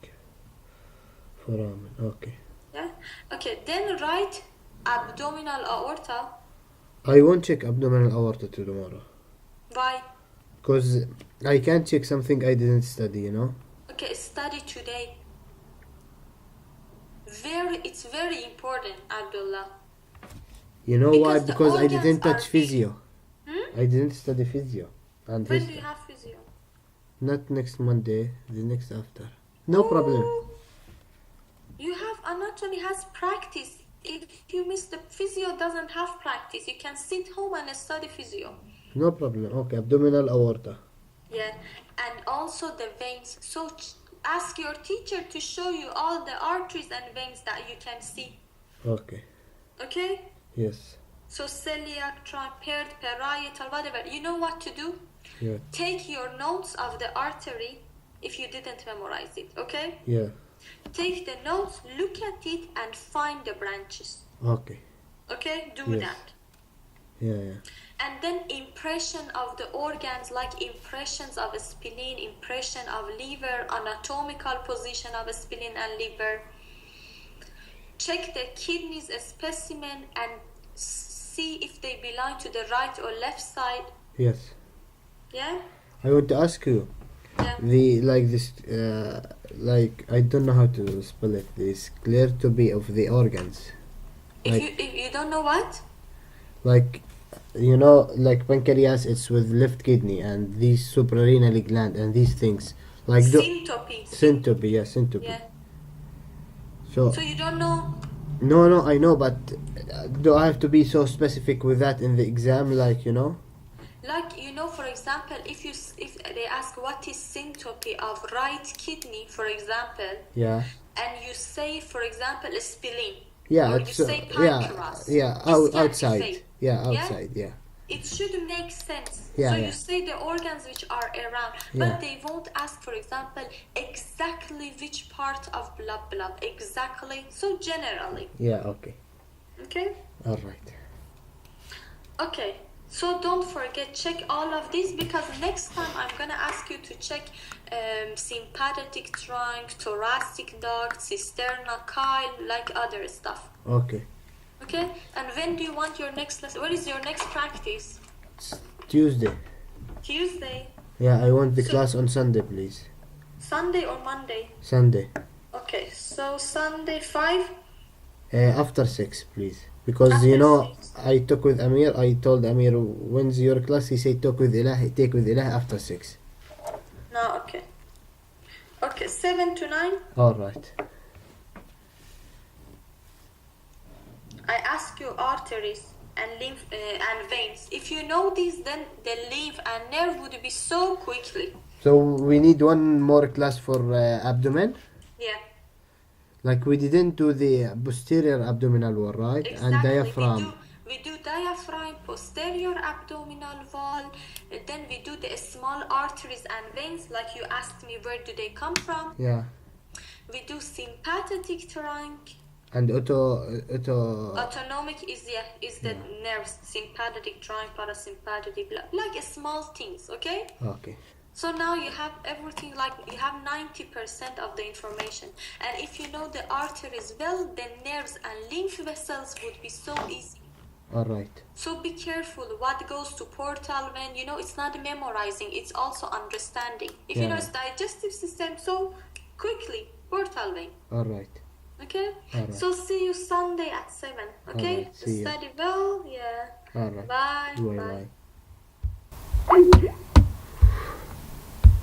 foramen. Okay.
Yeah. Okay. Then write abdominal aorta.
I won't check abdominal aorta tomorrow.
Why?
Because I can't check something I didn't study, you know?
Okay, study today. It's very important, Abdullah.
You know why?
Because the
Because I
organs
didn't touch
are
physio.
Hmm?
I didn't study physio. And
When do you have physio?
not next Monday, the next after. No problem.
You have anatomy has practice. If you miss the physio doesn't have practice, you can sit home and study physio.
No problem. Okay, abdominal aorta.
Yeah, and also the veins. So ask your teacher to show you all the arteries and veins that you can see.
Okay.
Okay?
Yes.
So celiac, paired, parietal, whatever. You know what to do?
Yeah.
Take your notes of the artery if you didn't memorize it, okay?
Yeah.
Take the notes, look at it, and find the branches.
Okay.
Okay? Do
Yes.
that.
Yeah.
And then impression of the organs, like impressions of a spleen, impression of liver, anatomical position of a spleen and liver. Check the kidneys specimen and see if they belong to the right or left side.
Yes.
Yeah?
I want to ask you.
Yeah.
I don't know how to spell it. The sclerotopy of the organs.
If you don't know what?
Like pancreas, it's with left kidney, and these suprarenal gland and these things.
Syntopy.
Syntopy, yeah, syntopy.
Yeah.
So
you don't know?
No, I know, but do I have to be so specific with that in the exam,
For example, if they ask what is syntopy of right kidney, for example,
yeah,
and you say, for example, a spleen,
yeah,
or you say pancreas,
outside, yeah.
It should make sense.
Yeah,
you say the organs which are around, but they won't ask, for example, exactly which part of blah, exactly. So generally.
Yeah, okay.
Okay?
All right.
Okay. So don't forget, check all of these, because next time I'm going to ask you to check sympathetic trunk, thoracic duct, cisterna, chyle, like other stuff.
Okay.
Okay? And when do you want your next lesson? What is your next practice?
Tuesday.
Tuesday?
Yeah, I want the class on Sunday, please.
Sunday or Monday?
Sunday.
Okay, so Sunday 5?
After 6, please. Because,
After 6.
I talk with Amir. I told Amir, when's your class? He said, take with Ilah after 6.
No, okay. Okay, 7 to 9.
All right.
I ask you arteries and lymph and veins. If you know these, then the lymph and nerve would be so quickly.
So we need one more class for abdomen.
Yeah.
Like we didn't do the posterior abdominal wall, right?
Exactly.
And diaphragm.
We do diaphragm, posterior abdominal wall, then we do the small arteries and veins, like you asked me where do they come from.
Yeah.
We do sympathetic trunk.
And
Autonomic is the nerves, sympathetic trunk, parasympathetic, like small things, okay?
Okay.
So now you have everything, like you have 90% of the information. And if you know the arteries well, then nerves and lymph vessels would be so easy.
All right.
So be careful what goes to portal vein. You know, it's not memorizing, it's also understanding. If you know it's digestive system, so quickly, portal vein.
All right.
Okay?
All right.
So see you Sunday at 7. Okay?
All right, see you.
Study well. Yeah.
All right.
Bye.
Bye.